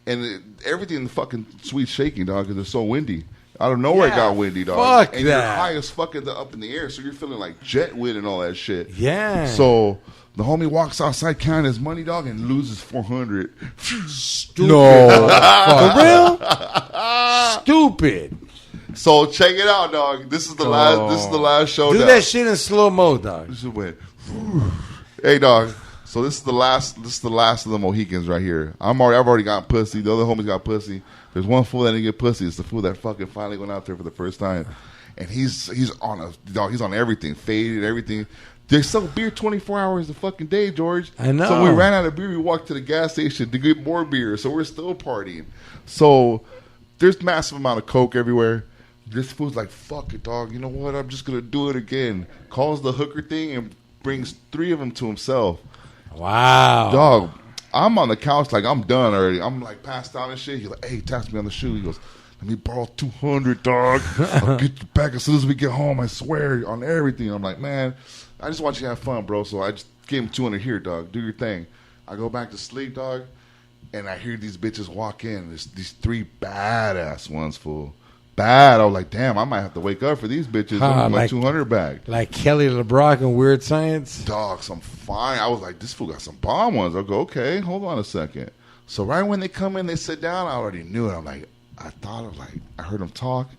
and everything in the fucking suite's shaking, dog, because it's so windy. Out of nowhere, it got windy, dog. Fuck and that. you're high as fucking up in the air, so you're feeling like jet wind and all that shit. Yeah. So the homie walks outside counting his money, dog, and loses 400. Stupid. No. For real? Stupid. So check it out, dog. This is the last. This is the last showdown. Do that shit in slow mo, dog. This is went. Hey, dog. So this is the last. This is the last of the Mohicans right here. I've already got pussy. The other homies got pussy. There's one fool that didn't get pussy. It's the fool that fucking finally went out there for the first time, and he's on a dog. He's on everything, faded, everything. They sell beer 24 hours a fucking day, George. I know. So we ran out of beer. We walked to the gas station to get more beer. So we're still partying. So there's massive amount of coke everywhere. This fool's like, fuck it, dog. You know what? I'm just gonna do it again. Calls the hooker thing and brings 3 of them to himself. Wow. Dog, I'm on the couch like I'm done already. I'm like passed out and shit. He's like, hey, taps me on the shoe. He goes, let me borrow 200, dog. I'll get you back as soon as we get home. I swear on everything. I'm like, man, I just want you to have fun, bro. So I just gave him 200 here, dog. Do your thing. I go back to sleep, dog, and I hear these bitches walk in. There's these 3 badass ones, fool. Bad. I was like, damn, I might have to wake up for these bitches. My like 200 back. Like Kelly LeBrock in Weird Science? Dog, some fine. I was like, this fool got some bomb ones. I go, okay, hold on a second. So right when they come in, they sit down. I already knew it. I'm like, I heard them talk.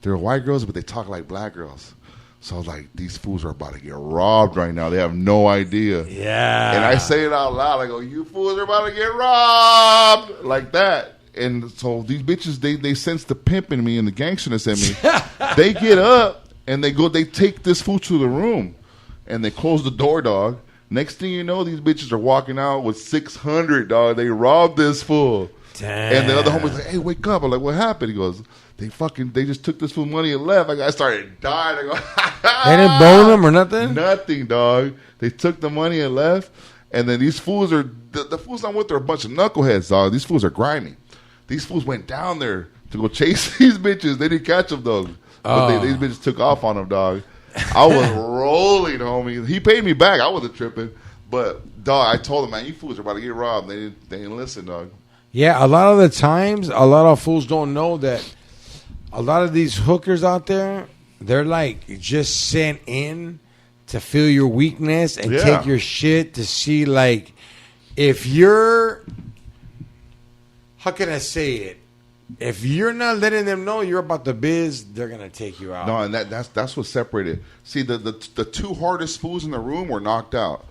They're white girls, but they talk like black girls. So I was like, these fools are about to get robbed right now. They have no idea. Yeah. And I say it out loud. I go, you fools are about to get robbed. Like that. And so these bitches, they sense the pimp in me and the gangsterness in me. They get up and they take this fool to the room and they close the door, dog. Next thing you know, these bitches are walking out with 600, dog. They robbed this fool. Damn. And the other homie's like, hey, wake up. I'm like, what happened? He goes, they just took this fool money and left. Like, I started dying. I go, They didn't bone them or nothing? Nothing, dog. They took the money and left. And then these fools are, the fools I'm with are a bunch of knuckleheads, dog. These fools are grimy. These fools went down there to go chase these bitches. They didn't catch them, though. But these bitches took off on them, dog. I was rolling, homie. He paid me back. I wasn't tripping. But, dog, I told him, man, you fools are about to get robbed. They didn't listen, dog. Yeah, a lot of the times, a lot of fools don't know that a lot of these hookers out there, they're like just sent in to feel your weakness and take your shit to see, like, if you're, how can I say it? If you're not letting them know you're about the biz, they're gonna take you out. No, and that's what separated. See, the two hardest fools in the room were knocked out,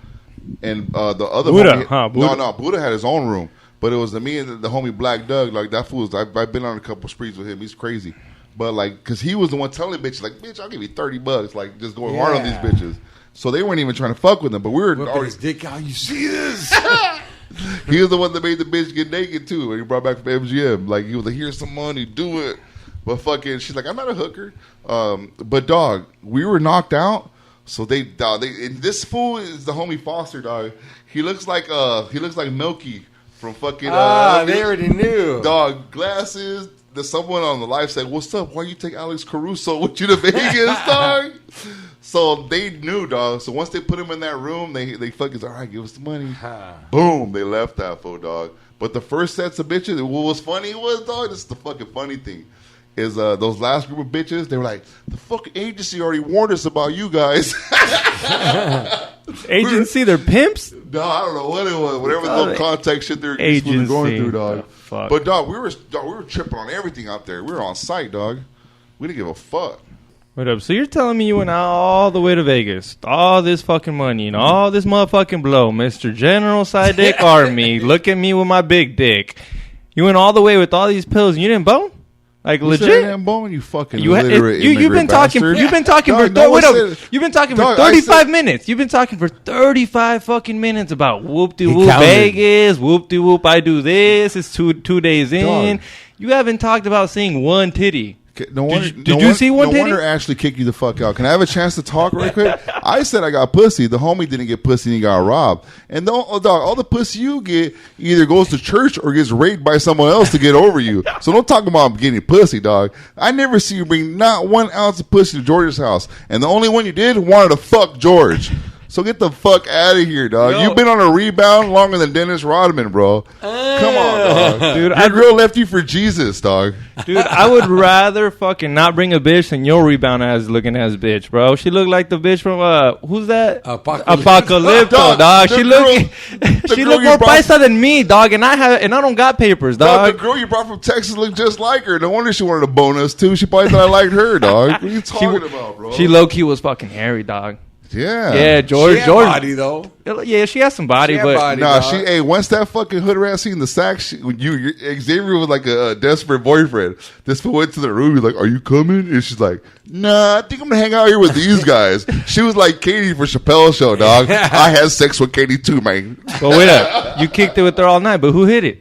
and the other Buddha, homie, no, Buddha had his own room, but it was me and the homie Black Doug. Like that fool's, I've been on a couple sprees with him. He's crazy, but like, cause he was the one telling bitches like, bitch, I'll give you $30, like just going hard on these bitches. So they weren't even trying to fuck with him, but we were already his dick out. You see this? He was the one that made the bitch get naked too, and he brought back from MGM. Like he was like, "Here's some money, do it." But fucking, she's like, "I'm not a hooker." But dog, we were knocked out. So and this fool is the homie Foster, dog. He looks like Milky from fucking. They already knew. Dog, glasses. There's someone on the live said, "What's up? Why you take Alex Caruso with you to Vegas, dog?" So they knew, dog. So once they put him in that room, they fucking said, all right, give us the money. Boom, they left that fool, dog. But the first sets of bitches, what was funny was, dog, this is the fucking funny thing, is those last group of bitches, they were like, the fucking agency already warned us about you guys. Agency, they're pimps? No, I don't know what it was. Whatever the little contact shit they're going through, dog. Fuck. But, dog, we were tripping on everything out there. We were on site, dog. We didn't give a fuck. Wait up. So you're telling me you went all the way to Vegas, all this fucking money and all this motherfucking blow, Mr. General SideDick Army, look at me with my big dick. You went all the way with all these pills and you didn't bone? Like you legit? Said I didn't bone, you fucking illiterate you've been talking. bastard. You've been talking for. You've been talking for 35 minutes. You've been talking for 35 fucking minutes about whoop de whoop Vegas, whoop de whoop. I do this. It's two days in. Dog. You haven't talked about seeing one titty. No wonder, did you see one titty? No wonder Ashley kicked you the fuck out. Can I have a chance to talk right quick? I said I got pussy. The homie didn't get pussy and he got robbed. And all the pussy you get either goes to church or gets raped by someone else to get over you. So don't talk about getting pussy, dog. I never see you bring not 1 ounce of pussy to George's house. And the only one you did wanted to fuck George. So get the fuck out of here, dog. You've been on a rebound longer than Dennis Rodman, bro. Come on, dog. Dude, your girl left you for Jesus, dog. Dude, I would rather fucking not bring a bitch than your rebound ass looking ass bitch, bro. She looked like the bitch from who's that? Apocalypto, dog. She looked more paisa than me, dog, and I don't got papers, dog. The girl you brought from Texas looked just like her. No wonder she wanted to bone us too. She probably thought I liked her, dog. What are you talking about, bro? She low key was fucking hairy, dog. Yeah, George. She had body though. Yeah, she has some body, but once that fucking hood rat seen the sack, Xavier was like a desperate boyfriend. This fool went to the room. He's like, "Are you coming?" And she's like, "Nah, I think I'm gonna hang out here with these guys." She was like Katie for Chappelle's show, dog. I had sex with Katie too, man. But wait up, you kicked it with her all night, but who hit it?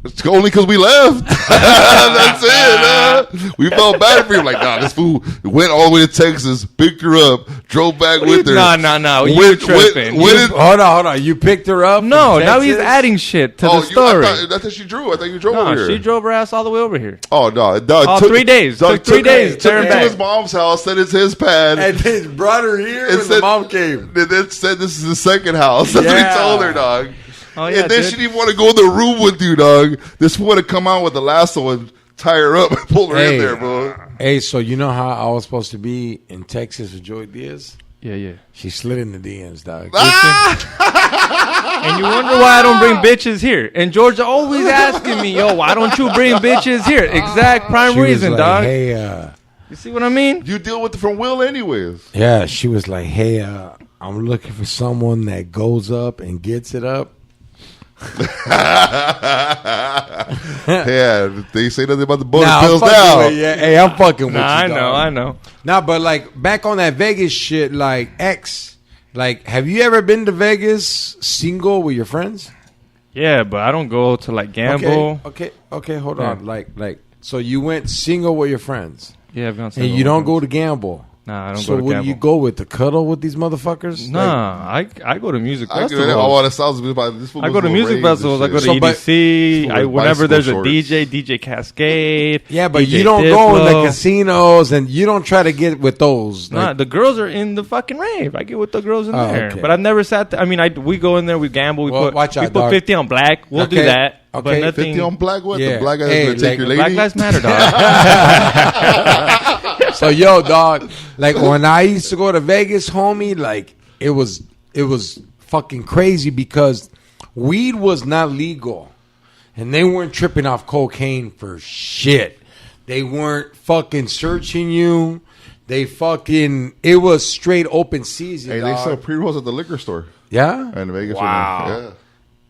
It's only because we left. That's it. We felt bad for him. Like, nah, this fool went all the way to Texas, picked her up, drove back with her. No. You tripping. Hold on. You picked her up? No, now he's adding shit to the story. I thought she drove. I thought you drove over here. She drove her ass all the way over here. Oh, no. 3 days. Took 3 days. Took her to his mom's house, said it's his pad. And then brought her here and the mom came. And then said this is the second house. That's what he told her, dog. Oh, yeah, and then she didn't want to go in the room with you, dog. This would have come out with the lasso and tie her up and pull her in there, bro. Hey, so you know how I was supposed to be in Texas with Joy Diaz? Yeah. She slid in the DMs, dog. And you wonder why I don't bring bitches here. And George always asking me, yo, why don't you bring bitches here? Exact prime reason, like, dog. Hey, you see what I mean? You deal with it from Will anyways. Yeah, she was like, hey, I'm looking for someone that goes up and gets it up. Yeah, they say nothing about the bonus pills now. Hey, I'm fucking with you. I know. Nah, but like back on that Vegas shit, like have you ever been to Vegas single with your friends? Yeah, but I don't go to like gamble. Okay, hold on. Like, so you went single with your friends. Yeah, I've gone single. And you don't go to gamble. Nah, I don't So go to what gamble. do you go with? The cuddle with these motherfuckers? Nah, I go to music I festivals. go to music festivals. I go to EDC. Whenever there's a DJ Cascade. Yeah, but DJ you don't go in the Diplo. casinos and you don't try to get with those. Nah, Like, the girls are in the fucking rave. I get with the girls in Oh, there. okay. But I've never sat there. I mean, we go in there, we gamble, we Well, put watch out, we put dog. 50 on black. We'll do Okay. that. But Okay. nothing. 50 on black? What? Yeah. The black guy Hey, that's going to take like, your Black lady? Lives Matter, dog. so yo, dog, like when I used to go to Vegas, homie, like it was fucking crazy because weed was not legal, and they weren't tripping off cocaine for shit. They weren't fucking searching you. It was straight open season. Hey, dog. they sell pre-rolls at the liquor store Yeah. in Vegas. Wow. Right now. Yeah.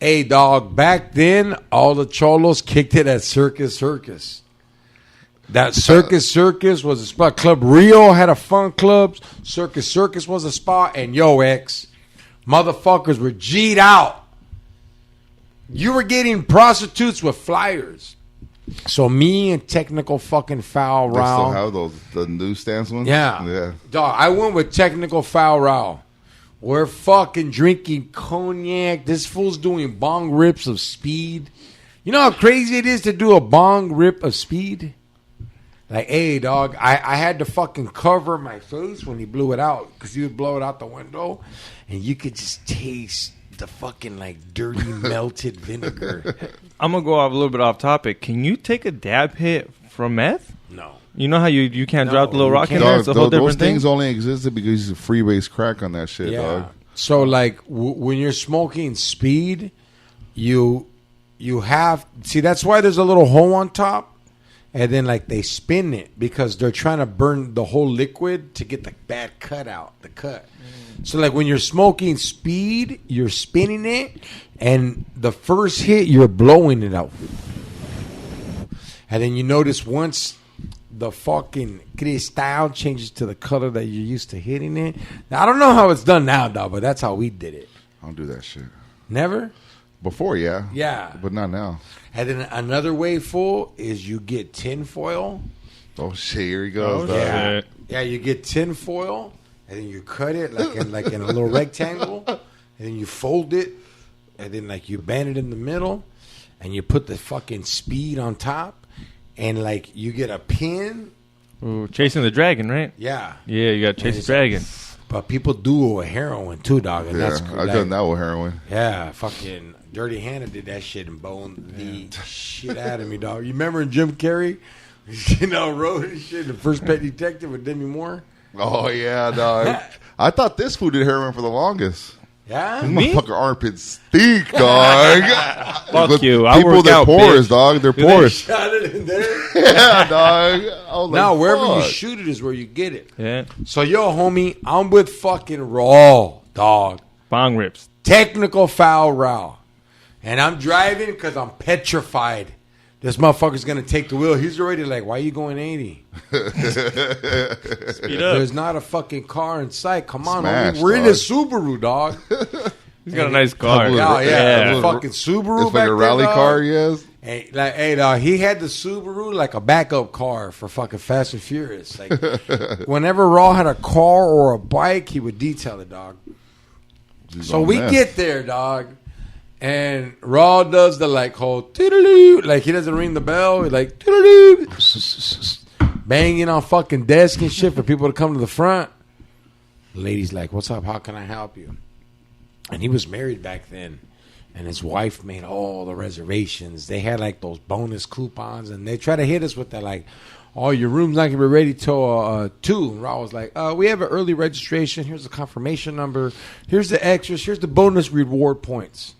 Hey, dog, back then, all the cholos kicked it at Circus. That Circus was a spot. Club Rio had a fun club. Circus was a spot. And yo, ex, motherfuckers were G'd out. You were getting prostitutes with flyers. So me and Technical fucking Foul They still Rao. have those, the newsstands ones? Yeah. Yeah. Dog, I went with Technical Foul Rao. We're fucking drinking cognac. This fool's doing bong rips of speed. You know how crazy it is to do a bong rip of speed? Like, hey, dog, I had to fucking cover my face when he blew it out because he would blow it out the window, and you could just taste the fucking, like, dirty, melted vinegar. I'm gonna go off a little bit off topic. Can you take a dab hit from meth? No. You know how you can't No, drop the little you rock in can't. there? Dog, It's a whole those different thing. things only existed because you freebase crack on that shit, Yeah. dog. So, like, when you're smoking speed, you have... See, that's why there's a little hole on top. And then, like, they spin it because they're trying to burn the whole liquid to get the bad cut out, the cut. So, like, when you're smoking speed, you're spinning it. And the first hit, you're blowing it out. And then you notice once the fucking cristal changes to the color that you're used to hitting it. Now, I don't know how it's done now, dog, but that's how we did it. I don't do that shit. Never? Before, yeah. Yeah. But not now. And then another way full is you get tin foil. Oh, shit. Here he goes, dog. Yeah. Yeah, you get tin foil, and then you cut it like in a little rectangle, and then you fold it, and then like you bend it in the middle, and you put the fucking speed on top, and like you get a pin. Ooh, chasing the dragon, right? Yeah. Yeah, you got to chase the dragon. But people do it with heroin too, dog. And Yeah, that's I've done that with heroin. Yeah, fucking Dirty Hannah did that shit and boned the shit out of me, dog. You remember Jim Carrey? You know, wrote his shit, The First Pet Detective with Demi Moore? Oh, yeah, dog. I thought this fool did heroin for the longest. Yeah? Me? Motherfucker armpits stink, dog. Fuck But you. I People, work they're out, porous, bitch. dog. They're They porous. shot it in there. Yeah, dog. I was Now, like, wherever you fuck. shoot it is where you get it. Yeah. So, yo, homie, I'm with fucking Raw, dog. Bong rips. Technical Foul Raw. And I'm driving because I'm petrified. This motherfucker's going to take the wheel. He's already like, why are you going 80? Speed up. There's not a fucking car in sight. Come on, Smash, homie. We're in a dog. Subaru, dog. He's got a nice car. Couple Oh, of- yeah. Yeah. The fucking Subaru It's back like a there, rally dog. car, yes. Hey, dog, he had the Subaru like a backup car for fucking Fast and Furious. Like, whenever Raw had a car or a bike, he would detail it, dog. So we get there, dog, and Raw does the like whole toodaloo, like he doesn't ring the bell, he like toodaloo, banging on fucking desk and shit for people to come to the front. The lady's like, "What's up? How can I help you?" And he was married back then, and his wife made all the reservations. They had like those bonus coupons, and they try to hit us with that like, "Oh, your room's not gonna be ready till 2." And Raw was like, "We have an early registration. Here's the confirmation number. Here's the extras. Here's the bonus reward points."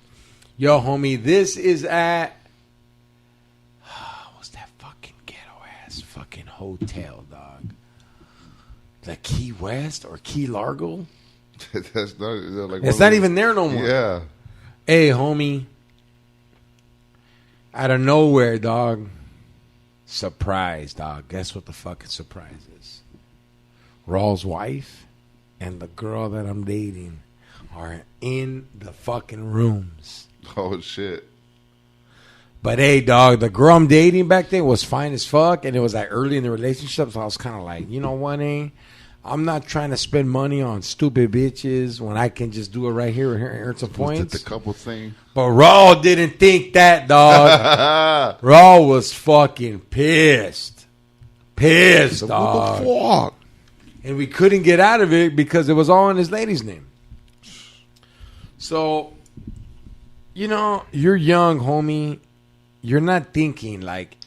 Yo, homie, this is at what's that fucking ghetto ass fucking hotel, dog? The Key West or Key Largo? That's not, like It's not even there no more. Yeah. Hey, homie. Out of nowhere, dog. Surprise, dog. Guess what the fucking surprise is? Raw's wife and the girl that I'm dating are in the fucking rooms. Oh, shit. But hey, dog, the girl I'm dating back then was fine as fuck, and it was like early in the relationship, so I was kind of like, you know what, I'm not trying to spend money on stupid bitches when I can just do it right here and earn some points. The couple thing. But Raw didn't think that, dog. Raw was fucking pissed. Pissed, dog. What the fuck? And we couldn't get out of it because it was all in his lady's name. So, you're young, homie. You're not thinking, like,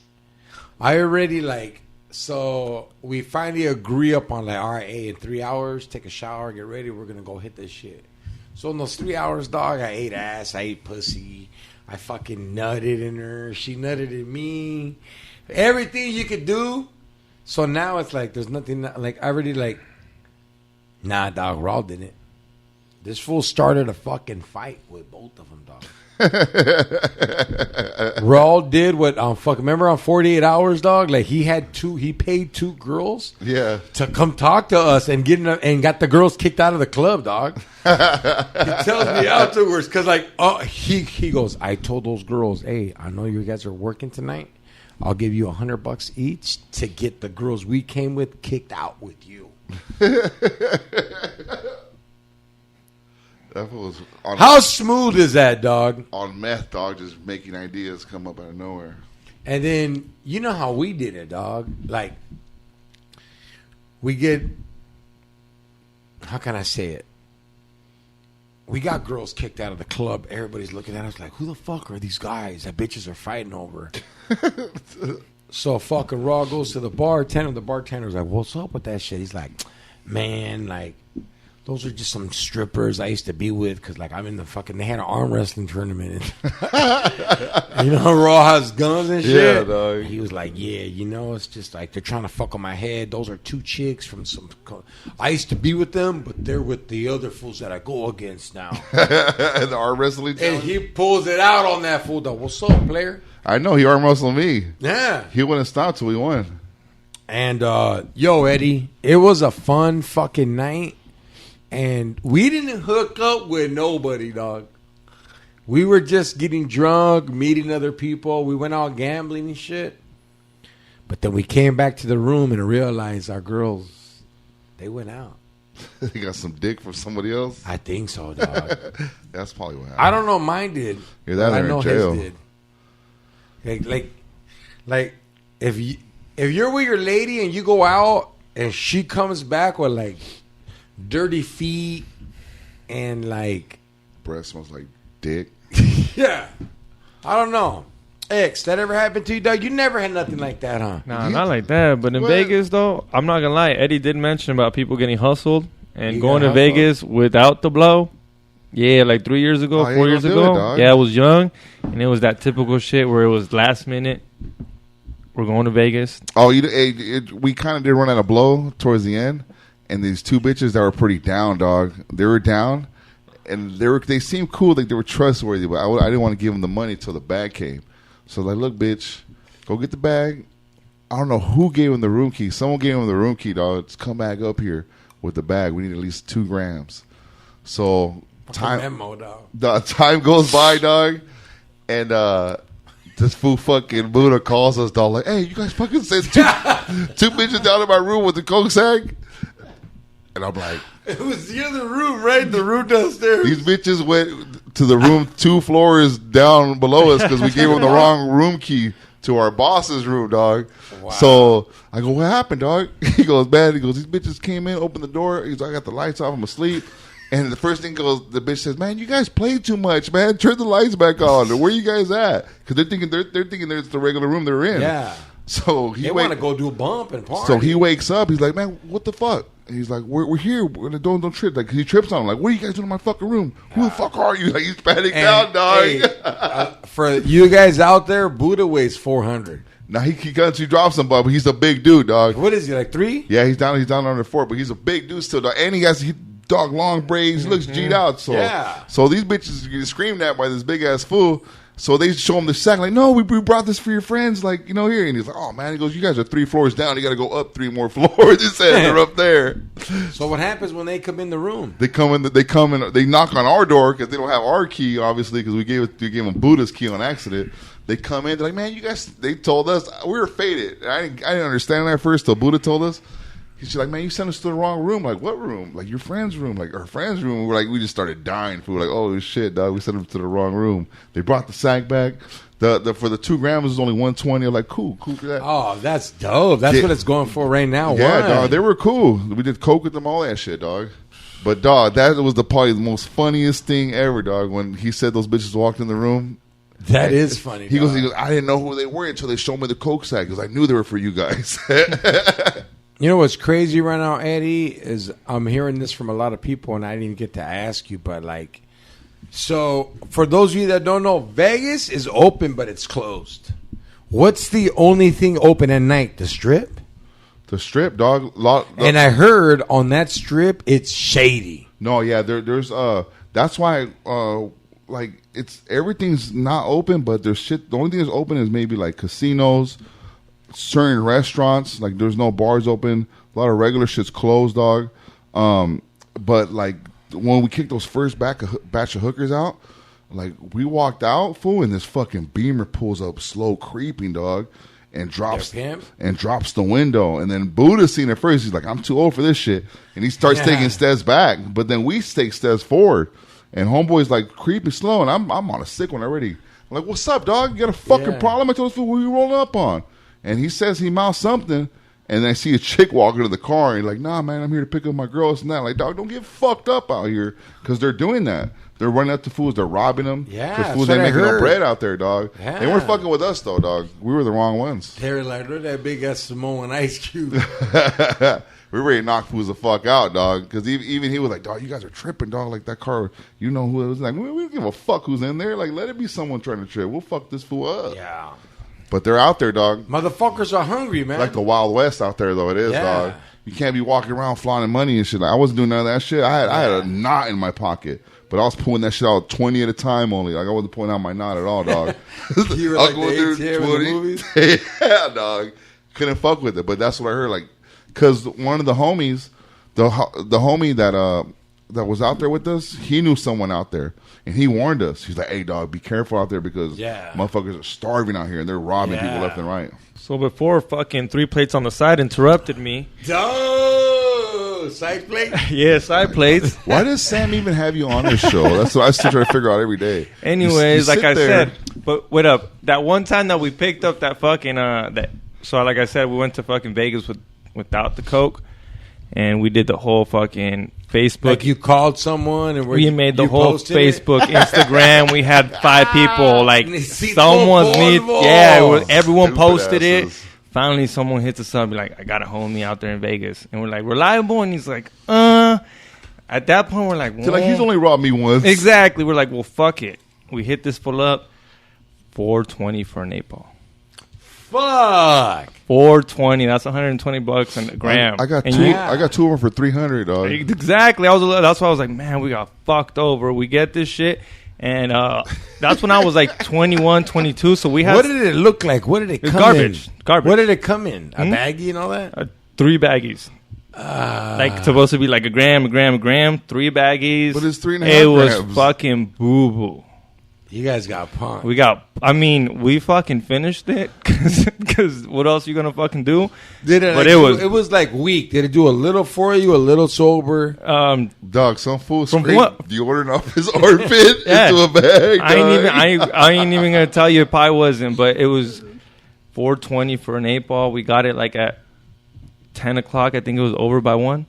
I already, like, so we finally agree upon, like, all right, hey, in 3 hours, take a shower, get ready, we're going to go hit this shit. So in those 3 hours, dog, I ate ass, I ate pussy, I fucking nutted in her, she nutted in me, everything you could do. So now it's like, there's nothing, like, I already, like, nah, dog, Raw didn't. This fool started a fucking fight with both of them, dog. Raw did what remember on 48 Hours, dog? Like he paid 2 girls to come talk to us and got the girls kicked out of the club, dog. He tells me afterwards, because like he goes, I told those girls, hey, I know you guys are working tonight. I'll give you $100 each to get the girls we came with kicked out with you. That was how smooth is that, dog? On meth, dog, just making ideas come up out of nowhere. And then, you know how we did it, dog? Like, we get, how can I say it? We got girls kicked out of the club. Everybody's looking at us like, who the fuck are these guys that bitches are fighting over? So fucking Raw goes to the bartender. The bartender's like, what's up with that shit? He's like, man, like, those are just some strippers I used to be with because, like, I'm in the fucking... They had an arm wrestling tournament. Raw has guns and shit. Yeah, dog. He was like, yeah, it's just like they're trying to fuck on my head. Those are 2 chicks from some... I used to be with them, but they're with the other fools that I go against now. The arm wrestling challenge? And he pulls it out on that fool, dog. What's up, player? I know. He arm wrestled me. Yeah. He wouldn't stop till we won. And, yo, Eddie, it was a fun fucking night. And we didn't hook up with nobody, dog. We were just getting drunk, meeting other people. We went out gambling and shit. But then we came back to the room and realized our girls, they went out. They got some dick from somebody else? I think so, dog. That's probably what happened. I don't know. Mine did. Yeah, that I know in jail. his did. Like if you're with your lady and you go out and she comes back with like dirty feet and like breath smells like dick. Yeah, I don't know. X, that ever happened to you, dog? You never had nothing like that, huh? Nah, not like that. But in Vegas, though, I'm not gonna lie. Eddie did mention about people getting hustled and going to Vegas without the blow. Yeah, like 3 years ago, 4 years ago. Yeah, I was young, and it was that typical shit where it was last minute. We're going to Vegas. Oh, we kind of did run out of blow towards the end, and these 2 bitches that were pretty down, dog. They were down, and they seemed cool, like they were trustworthy, but I didn't want to give them the money till the bag came. So like, look, bitch, go get the bag. I don't know who gave him the room key. Someone gave him the room key, dog. Let's come back up here with the bag. We need at least 2 grams. So time goes by, dog, and this fool fucking Buddha calls us, dog, like, hey, you guys fucking sent 2 bitches down in my room with the coke sack? And I'm like, it was the other room, right? The room downstairs. These bitches went to the room 2 floors down below us because we gave them the wrong room key to our boss's room, dog. Wow. So I go, what happened, dog? He goes, man. He goes, these bitches came in, opened the door. He's like, I got the lights off. I'm asleep. And the first thing goes, the bitch says, man, you guys played too much, man. Turn the lights back on. Where you guys at? Because they're thinking there's the regular room they're in. Yeah. So they want to go do a bump and party. So he wakes up. He's like, man, what the fuck? And he's like, we're here. Don't trip. Like, he trips on him. Like, what are you guys doing in my fucking room? Who the fuck are you? Like, he's panicking down, dog. Hey, for you guys out there, Buddha weighs 400. Now he drops him, but he's a big dude, dog. What is he, like 3? Yeah, he's down under 4, but he's a big dude still, dog. And he has dog long braids. He looks G'd out. So So these bitches get screamed at by this big ass fool. So they show him the sack, like, no, we brought this for your friends, like, here. And he's like, oh, man. He goes, you guys are 3 floors down. You got to go up 3 more floors. He said they're up there. So what happens when they come in the room? They come in, they knock on our door because they don't have our key, obviously, because we gave them Buddha's key on accident. They come in, they're like, man, you guys, they told us, we were faded. I didn't understand that at first till Buddha told us. She's like, man, you sent us to the wrong room. Like, what room? Like, your friend's room. Like, our friend's room. We're like, we just started dying. We're like, oh, shit, dog. We sent them to the wrong room. They brought the sack back. For the 2 grams, it was only $120. I'm like, cool for that. Oh, that's dope. That's what it's going for right now. Yeah, Why? dog. They were cool. We did coke with them, all that shit, dog. But, dog, that was probably the most funniest thing ever, dog, when he said those bitches walked in the room. That is funny. He goes, I didn't know who they were until they showed me the coke sack because I knew they were for you guys. You know what's crazy right now, Eddie, is I'm hearing this from a lot of people, and I didn't even get to ask you, but like, so for those of you that don't know, Vegas is open, but it's closed. What's the only thing open at night? The Strip? The Strip, dog. And I heard on that Strip, it's shady. No, yeah, there's that's why like it's everything's not open, but there's shit. The only thing that's open is maybe like casinos. Certain restaurants, like there's no bars open. A lot of regular shit's closed, dog. But like when we kicked those first batch of hookers out, like we walked out, fool, and this fucking Beamer pulls up slow creeping, dog, and drops the window. And then Buddha seen it first. He's like, I'm too old for this shit. And he starts taking steps back. But then we take steps forward. And homeboy's like creeping slow, and I'm on a sick one already. I'm like, what's up, dog? You got a fucking problem? I told us what you rolling up on. And he says he mouthed something, and then I see a chick walking to the car, and he's like, nah, man, I'm here to pick up my girls and that. Like, dog, don't get fucked up out here, because they're doing that. They're running up to fools. They're robbing them. Yeah, because fools ain't making no bread out there, dog. Yeah. They weren't fucking with us, though, dog. We were the wrong ones. They were like, look at that big-ass Samoan ice cube. We were ready to knock fools the fuck out, dog. Because even he was like, dog, you guys are tripping, dog. Like, that car, you know who it was. Like, we don't give a fuck who's in there. Like, let it be someone trying to trip. We'll fuck this fool up. Yeah. But they're out there, dog. Motherfuckers are hungry, man. Like the Wild West out there, though. It is, dog. You can't be walking around flaunting money and shit. Like, I wasn't doing none of that shit. I had a knot in my pocket. But I was pulling that shit out 20 at a time only. Like, I wasn't pulling out my knot at all, dog. You were like the ATM in the movies? Yeah, dog. Couldn't fuck with it. But that's what I heard. Like, because one of the homies, the homie that was out there with us, he knew someone out there. And he warned us. He's like, hey, dog, be careful out there because motherfuckers are starving out here and they're robbing people left and right. So before fucking 3 plates on the side interrupted me. Side plate? Yeah, side plates. Why does Sam even have you on this show? That's what I still try to figure out every day. Anyways, like I said, but wait up. That one time that we picked up that fucking, so like I said, we went to fucking Vegas without the coke. And we did the whole fucking Facebook. Like you called someone and we made the whole Facebook, Instagram. We had 5 people. Like someone's need. Yeah, everyone posted it. Finally, someone hits us up. Be like, I got a homie out there in Vegas, and we're like, reliable. And he's like, At that point, we're like, so like he's only robbed me once. Exactly. We're like, well, fuck it. We hit this full up. $420 for an 8-ball. Fuck. $420. That's $120 a gram. I got two. I got 2 of them for $300, dog. Exactly. That's why I was like, man, we got fucked over. We get this shit, and that's when I was like 21, 22. So we had. What did it look like? What did it come garbage. in? Garbage. What did it come in? A baggie and all that? 3 baggies. Like supposed to be like a gram, 3 baggies. But it's 3.5 It was grams. fucking boo boo. You guys got punked. We fucking finished it because what else are you gonna fucking do? It was like weak. Did it do a little for you, a little sober? Dog, some fool scraped deodorant off his armpit into a bag. I ain't even gonna tell you if I wasn't, but it was $420 for an 8-ball. We got it like at 10 o'clock. I think it was over by 1.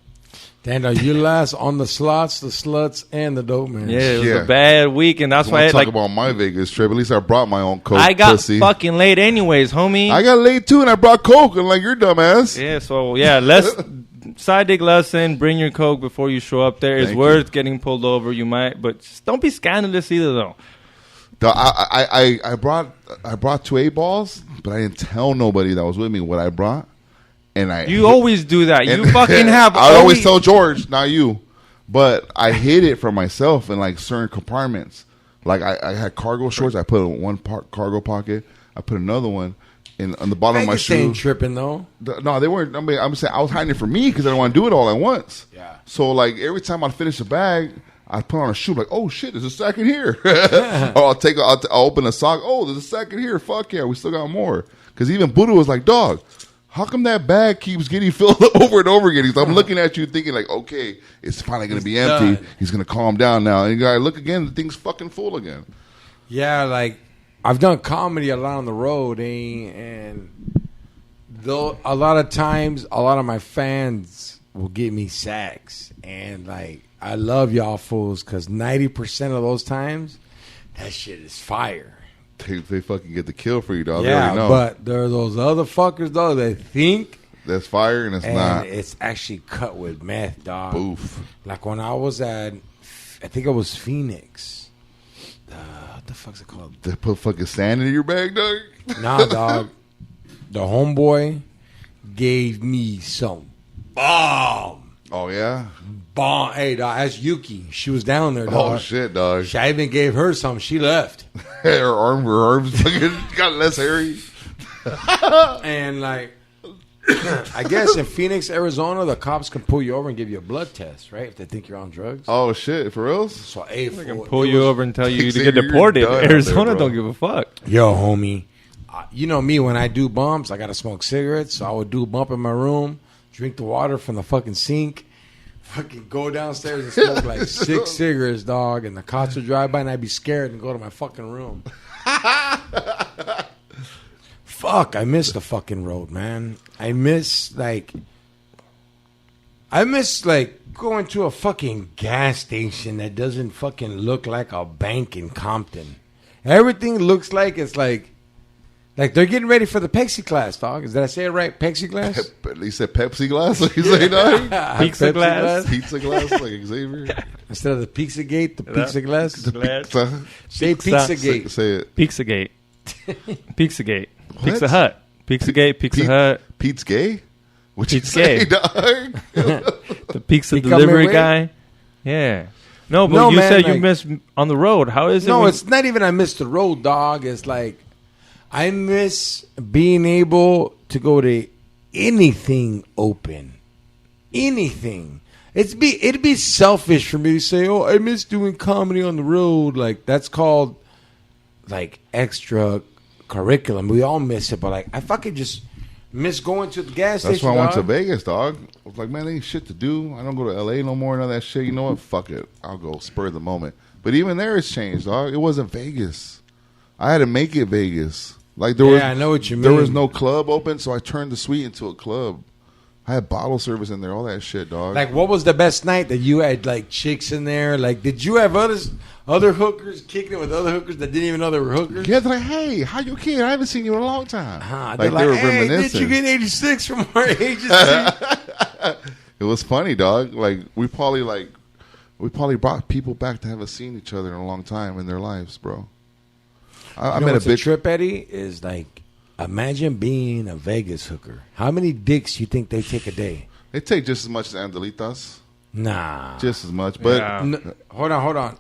Daniel, you last on the slots, the sluts, and the dope man. Yeah, it was a bad week, and that's why I talk about my Vegas trip. At least I brought my own coke. I got fucking late anyways, homie. I got late too, and I brought coke. And like, you're dumbass. Yeah, so let's SideDick lesson. Bring your coke before you show up there. It's worth getting pulled over. You might, but just don't be scandalous either, though. I brought 2 8-balls, but I didn't tell nobody that was with me what I brought. And you always do that. You fucking have. I always tell George, not you, but I hid it from myself in like certain compartments. Like I had cargo shorts. I put in one cargo pocket. I put another one on the bottom of my shoe. Ain't tripping though. No, they weren't. I mean, I'm saying I was hiding it from me because I didn't want to do it all at once. Yeah. So like every time I finish a bag, I put on a shoe. Like, oh shit, there's a sack in here. Or I'll open a sock. Oh, there's a sack in here. Fuck yeah, we still got more. Because even Buddha was like, dog. how come that bag keeps getting filled up over and over again? I'm looking at you thinking like, okay, it's finally going to be empty. Done. He's going to calm down now. And you got to look again, the thing's fucking full again. Yeah, like, I've done comedy a lot on the road, and though a lot of times, a lot of my fans will give me sacks. And, like, I love y'all fools because 90% of those times, that shit is fire. They fucking get the kill for you, dog. Yeah, but there are those other fuckers, though, that think that's fire and it's not. It's actually cut with meth, dog. Boof. Like when I was at, I think it was Phoenix. What the fuck's it called? They put fucking sand in your bag, dog? Nah, dog. The homeboy gave me some bomb. Oh, yeah? Bomb. Hey, dog, that's Yuki. She was down there, dog. Oh, shit, dog. I even gave her some. She left. her arms fucking got less hairy. And, like, I guess in Phoenix, Arizona, the cops can pull you over and give you a blood test, right? If they think you're on drugs. Oh, shit. For reals? So, they can pull you over and tell you to get deported. Arizona don't give a fuck. Yo, homie. You know me, when I do bumps, I got to smoke cigarettes. So I would do a bump in my room, drink the water from the fucking sink, fucking go downstairs and smoke like 6 cigarettes, dog. And the cops would drive by and I'd be scared and go to my fucking room. Fuck, I miss the fucking road, man. I miss going to a fucking gas station that doesn't fucking look like a bank in Compton. Everything looks like it's like they're getting ready for the Pepsi class, dog. Did I say it right? Pepsi glass? You said Pepsi glass? Like you say, dog? Pizza glass? Pizza glass, like Xavier? Instead of the Pizza Gate, the Pizza glass? The pizza. Say Pizza Gate. Say it. Pizza Gate. Pizza Gate. Pizza Hut. Pizza Gate, Pizza Hut. Pete's gay? What you Pete's say, gay. dog? The pizza delivery guy. Yeah. No, but you said you missed on the road. How is it? No, it's not even I missed the road, dog. It's like I miss being able to go to anything open. Anything. It'd be selfish for me to say, oh, I miss doing comedy on the road. Like, that's called, like, extra curriculum. We all miss it, but, like, I fucking just miss going to the gas station. That's why I went to Vegas, dog. I was like, man, there ain't shit to do. I don't go to L.A. no more and all that shit. You know what? Fuck it. I'll go spur of the moment. But even there, it's changed, dog. It wasn't Vegas. I had to make it Vegas. Like I know what you mean. There was no club open, so I turned the suite into a club. I had bottle service in there, all that shit, dog. Like, what was the best night that you had, like, chicks in there? Like, did you have other hookers kicking it with other hookers that didn't even know they were hookers? Yeah, they're like, hey, how you kid? I haven't seen you in a long time. Like, they were reminiscing. Did you get 86 from our agency? It was funny, dog. Like, we probably brought people back that haven't seen each other in a long time in their lives, bro. I met a bitch. Trip, Eddie, is like, imagine being a Vegas hooker. How many dicks you think they take a day? They take just as much as Andalitas. Nah. Just as much. But hold on.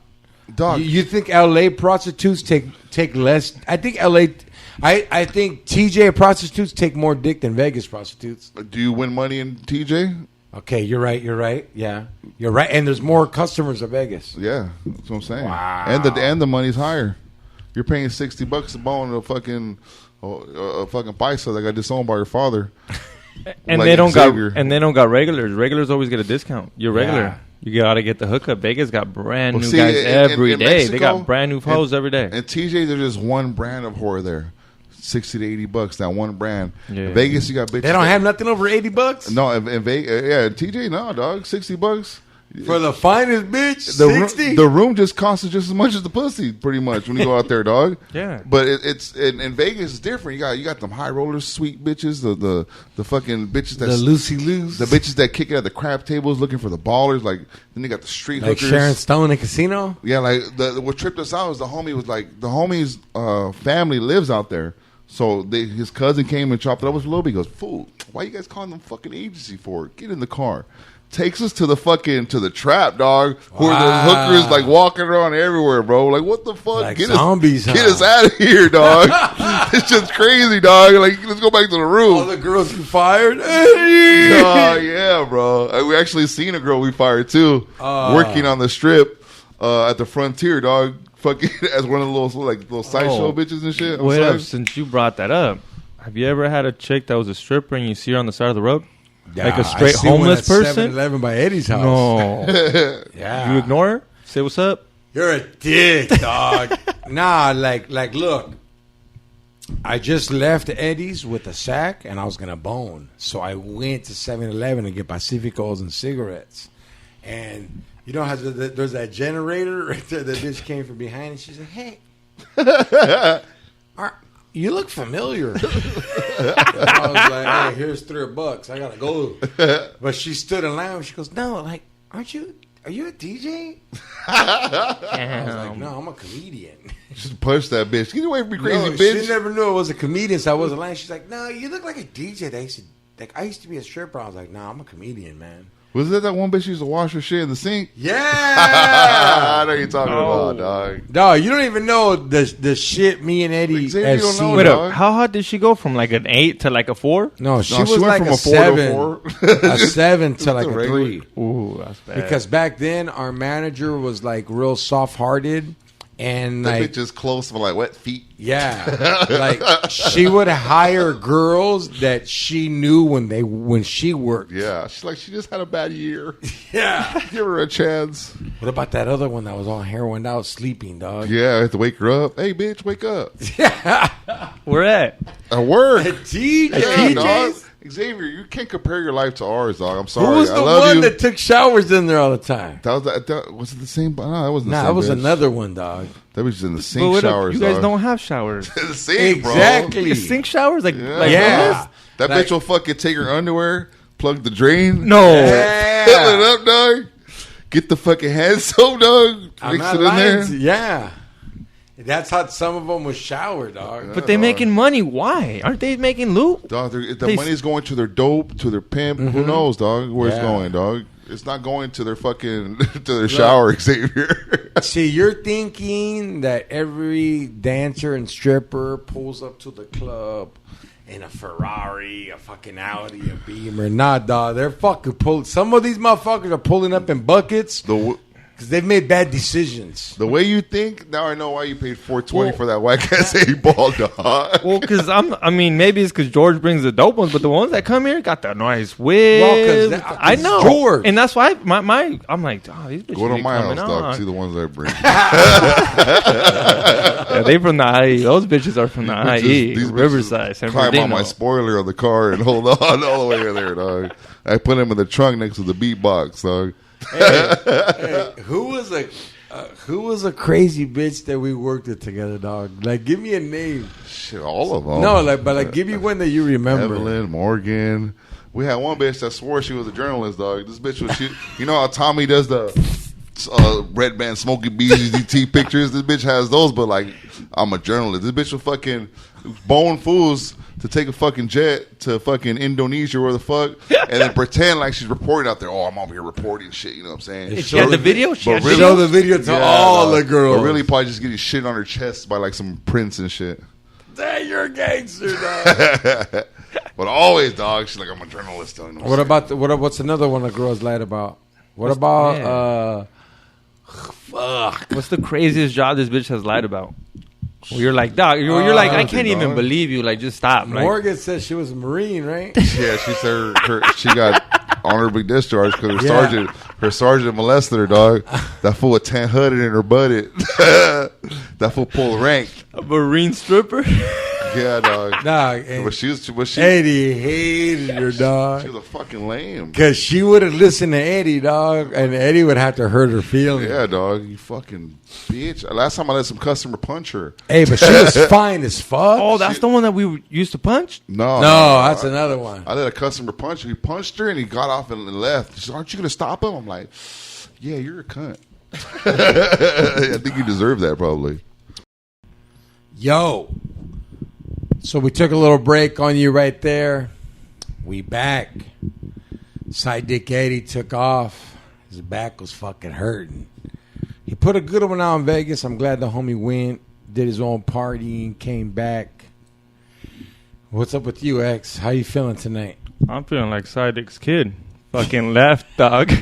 Dog. You think L.A. prostitutes take less? I think I think TJ prostitutes take more dick than Vegas prostitutes. Do you win money in TJ? Okay, you're right. Yeah. You're right. And there's more customers at Vegas. Yeah. That's what I'm saying. Wow. And the money's higher. You're paying $60 a bone a fucking paisa that got disowned by your father. And they don't got regulars. Regulars always get a discount. You're regular. Yeah. You gotta get the hookup. Vegas got brand new guys every day. Mexico, they got brand new hoes every day. And TJ, there's just one brand of whore there. $60 to $80, that one brand. Yeah. Vegas, you got bitches. They don't have nothing over $80? No, in Vegas, yeah, TJ, no, dog, $60. For the finest bitch, 60? The room just costs just as much as the pussy, pretty much, when you go out there, dog. Yeah. It's in Vegas, it's different. You got them high rollers, sweet bitches, the fucking bitches that... The loosey-loose. The bitches that kick it at the crab tables looking for the ballers. Like, then they got the street like hookers. Sharon Stone in Casino? Yeah, like, what tripped us out was the homie's family lives out there. So his cousin came and chopped it up with a little bit. He goes, fool, why you guys calling them fucking agency for? Get in the car. Takes us to the trap, dog. Where the hookers like walking around everywhere, bro. Like, what the fuck? Like zombies, get us out of here, dog. It's just crazy, dog. Like, let's go back to the room. All the girls you fired? Oh, yeah, bro. We actually seen a girl we fired, too. Working on the strip at the Frontier, dog. Fucking as one of the little sideshow bitches and shit. Wait up, since you brought that up. have you ever had a chick that was a stripper and you see her on the side of the road? Yeah, like a straight homeless person? 7-Eleven by Eddie's house. No. Yeah. You ignore her? Say what's up? You're a dick, dog. Nah, like, look. I just left Eddie's with a sack, and I was going to bone. So I went to 7-Eleven to get Pacificos and cigarettes. And you know how there's that generator right there? The bitch came from behind, and she said, hey, you look familiar. I was like, hey, here's $3. I got to go. But she stood in line, and she goes, no, like, are you a DJ? I was like, no, I'm a comedian. Just push that bitch. Get away from me, crazy bitch. She never knew I was a comedian, so I wasn't lying. She's like, no, you look like a DJ. I used to be a stripper. I was like, no, I'm a comedian, man. Was that one bitch used to wash her shit in the sink? Yeah. I know you're talking about, dog. Dog, you don't even know the shit me and Eddie have seen. Wait up, how hot did she go from like an 8 to like a 4? No, she was went like from a 4 7. to 4. A 7 to like a 3. Ooh, that's bad. Because back then, our manager was like real soft-hearted. And that like, bitch is close for like wet feet. Yeah, like she would hire girls that she knew when she worked. Yeah, she just had a bad year. Yeah, give her a chance. What about that other one that was all heroined out, sleeping, dog? Yeah, I have to wake her up. Hey, bitch, wake up. Where at? At work. At TJ. Yeah, dog. Xavier, you can't compare your life to ours, dog. I'm sorry. Who was the one that took showers in there all the time? Was it the same? No, that wasn't the same. Nah, it was bitch. Another one, dog. That was in the sink showers. You guys dog. don't have showers. The sink, exactly. Bro. Sink showers, like yeah. That bitch will fucking take her underwear, plug the drain, no, fill it up, dog. Get the fucking hand soap, dog. Mix it in there. Yeah. That's how some of them was showered, dog. But they're making money. Why? Aren't they making loot? Dog, the money's going to their dope, to their pimp. Mm-hmm. Who knows, dog, where it's going, dog. It's not going to their fucking, to their shower, Xavier. See, you're thinking that every dancer and stripper pulls up to the club in a Ferrari, a fucking Audi, a Beamer. Nah, dog. They're fucking pulling. Some of these motherfuckers are pulling up in buckets. Because they've made bad decisions. The way you think, now I know why you paid $420 for that whack ass 8-ball, dog. Well, because maybe it's because George brings the dope ones, but the ones that come here got the nice whip. Well, I know, George, and that's why I'm like, oh, these bitches go to my house, dog. On. See the ones I bring. Yeah, they from the IE. Those bitches are from the IE, Riverside. San Climb Bernardino. on my spoiler of the car and hold on all the way over there, dog. I put them in the trunk next to the beatbox, dog. Hey, who was a crazy bitch that we worked with together, dog? Like, give me a name. Shit, all of them. No, give me one that you remember. Evelyn, Morgan. We had one bitch that swore she was a journalist, dog. This bitch was, you know how Tommy does the red band smoking BZT pictures? This bitch has those, but like, I'm a journalist. This bitch will fucking bone fools to take a fucking jet to fucking Indonesia or where the fuck, and then pretend like she's reporting out there. Oh, I'm over here reporting shit. You know what I'm saying? She had the video. Show the video to all the girls. But really, probably just getting shit on her chest by like some prince and shit. Hey, you're a gangster, dog. But always, dog. She's like, I'm a journalist. You know what's another one the girls lied about? Fuck. What's the craziest job this bitch has lied about? Well, you're like, dog. You're like, I can't even believe you. Like, just stop. Morgan said she was a Marine, right? Yeah, she said she got honorably discharged because her sergeant molested her, dog. That fool with 10 hooded in her butted. That fool pulled rank. A Marine stripper. Yeah, dog. Nah, but she Eddie hated her, dog. She was a fucking lame. Because she wouldn't listen to Eddie, dog, and Eddie would have to hurt her feelings. Yeah, dog. You fucking bitch. Last time I let some customer punch her. Hey, but she was fine as fuck. Oh, that's the one that we used to punch? No, that's another one. I let a customer punch her. He punched her, and he got off and left. She said, aren't you going to stop him? I'm like, yeah, you're a cunt. I think you deserve that, probably. Yo. So we took a little break on you right there. We back. SideDick Eddie took off. His back was fucking hurting. He put a good one out in Vegas. I'm glad the homie went, did his own party, came back. What's up with you, X? How you feeling tonight? I'm feeling like SideDick's kid. Fucking left, dog.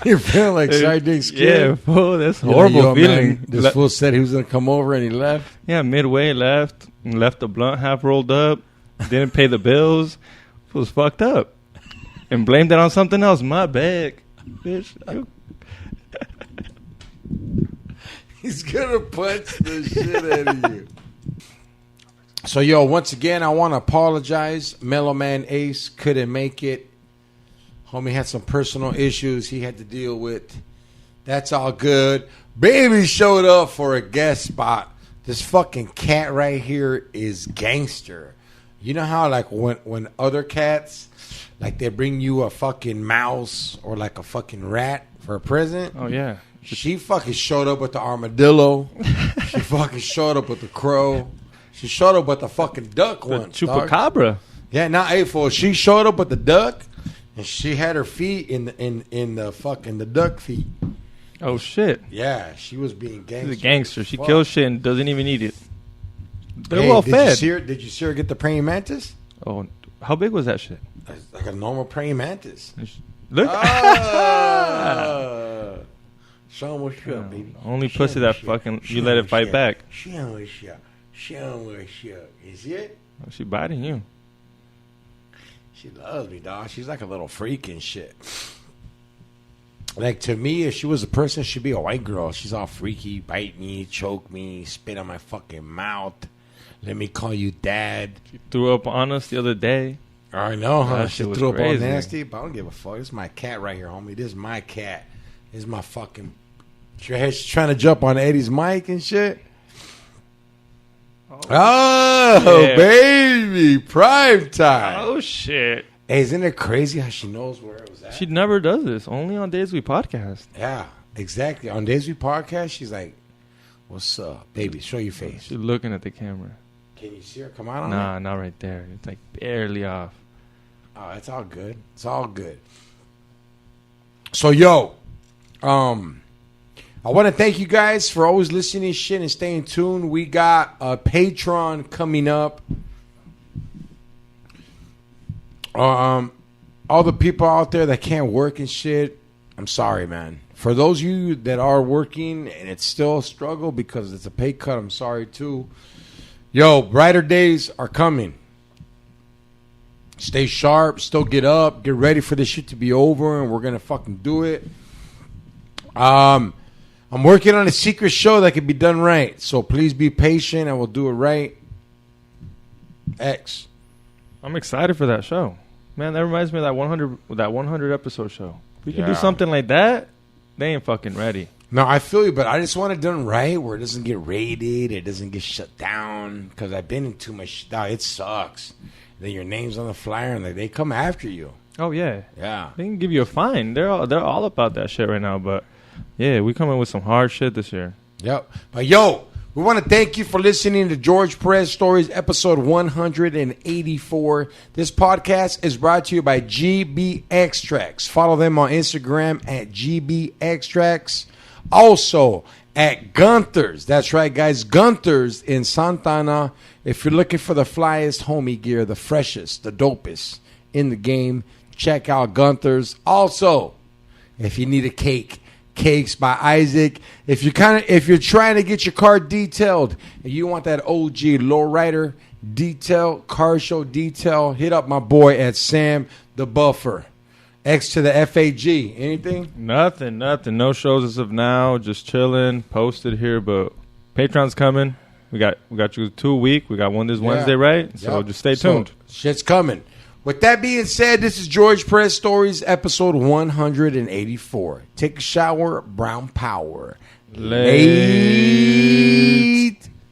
You're feeling like SideDick's kid? Yeah, fool, that's horrible feeling. Man, this fool said he was going to come over and he left? Yeah, midway left the blunt half rolled up, didn't pay the bills. It was fucked up. And blamed it on something else. My bad. Bitch. He's going to punch the shit out of you. So, yo, once again, I want to apologize. Mellow Man Ace couldn't make it. Homie had some personal issues he had to deal with. That's all good. Baby showed up for a guest spot. This fucking cat right here is gangster. You know how, like, when other cats, like, they bring you a fucking mouse or, like, a fucking rat for a present? Oh, yeah. She fucking showed up with the armadillo. She fucking showed up with the crow. She showed up with the fucking duck once. Chupacabra. Dog. Yeah, not A4. She showed up with the duck, and she had her feet in the fucking the duck feet. Oh shit. Yeah, she was being gangster. She's a gangster. She kills shit and doesn't even eat it. They're well fed. Did you see her get the praying mantis? Oh, how big was that shit? Like a normal praying mantis. Look. Show them what's up, baby. Only pussy that fucking you let it fight back. Show them what's up. Show them what's up. Is it? Oh, she biting you. She loves me, dog. She's like a little freak and shit. Like, to me, if she was a person, she'd be a white girl. She's all freaky, bite me, choke me, spit on my fucking mouth. Let me call you dad. She threw up on us the other day. I know, huh? She threw up all crazy. nasty, but I don't give a fuck. This is my cat right here, homie. This is my cat. This is my fucking... She's trying to jump on Eddie's mic and shit. Oh, yeah. Baby. Prime time. Oh, shit. Hey, isn't it crazy how she knows where it was at? She never does this. Only on Days We Podcast. Yeah, exactly. On Days We Podcast, she's like, what's up? Baby, show your face. She's looking at the camera. Can you see her? Come on. Nah, not right there. It's like barely off. Oh, it's all good. It's all good. So, yo, I want to thank you guys for always listening to shit and staying tuned. We got a Patreon coming up. All the people out there that can't work and shit, I'm sorry, man. For those of you that are working and it's still a struggle because it's a pay cut, I'm sorry too. Yo, brighter days are coming. Stay sharp, still get up, get ready for this shit to be over, and we're gonna fucking do it. I'm working on a secret show that can be done right, so please be patient and we'll do it right. X. I'm excited for that show. Man, that reminds me of that 100 episode show. If we can do something like that, they ain't fucking ready. No, I feel you, but I just want it done right where it doesn't get raided, it doesn't get shut down, because I've been in too much. It sucks. Then your name's on the flyer and they come after you. Oh, yeah. Yeah. They can give you a fine. They're all about that shit right now, but yeah, we coming with some hard shit this year. Yep. But yo, we want to thank you for listening to George Perez Stories, episode 184. This podcast is brought to you by GB Extracts. Follow them on Instagram at GB Extracts. Also at Gunther's. That's right, guys. Gunther's in Santana. If you're looking for the flyest homie gear, the freshest, the dopest in the game, check out Gunther's. Also, if you need a cake, Cakes by Isaac. If you're trying to get your car detailed and you want that OG lowrider detail, car show detail, hit up my boy at Sam the Buffer. X to the FAG. Anything? Nothing. No shows as of now. Just chilling. Posted here, but Patreon's coming. We got you 2 week. We got one this Wednesday, right? So just stay tuned. Shit's coming. With that being said, this is George Perez Stories, episode 184. Take a shower, brown power. Late.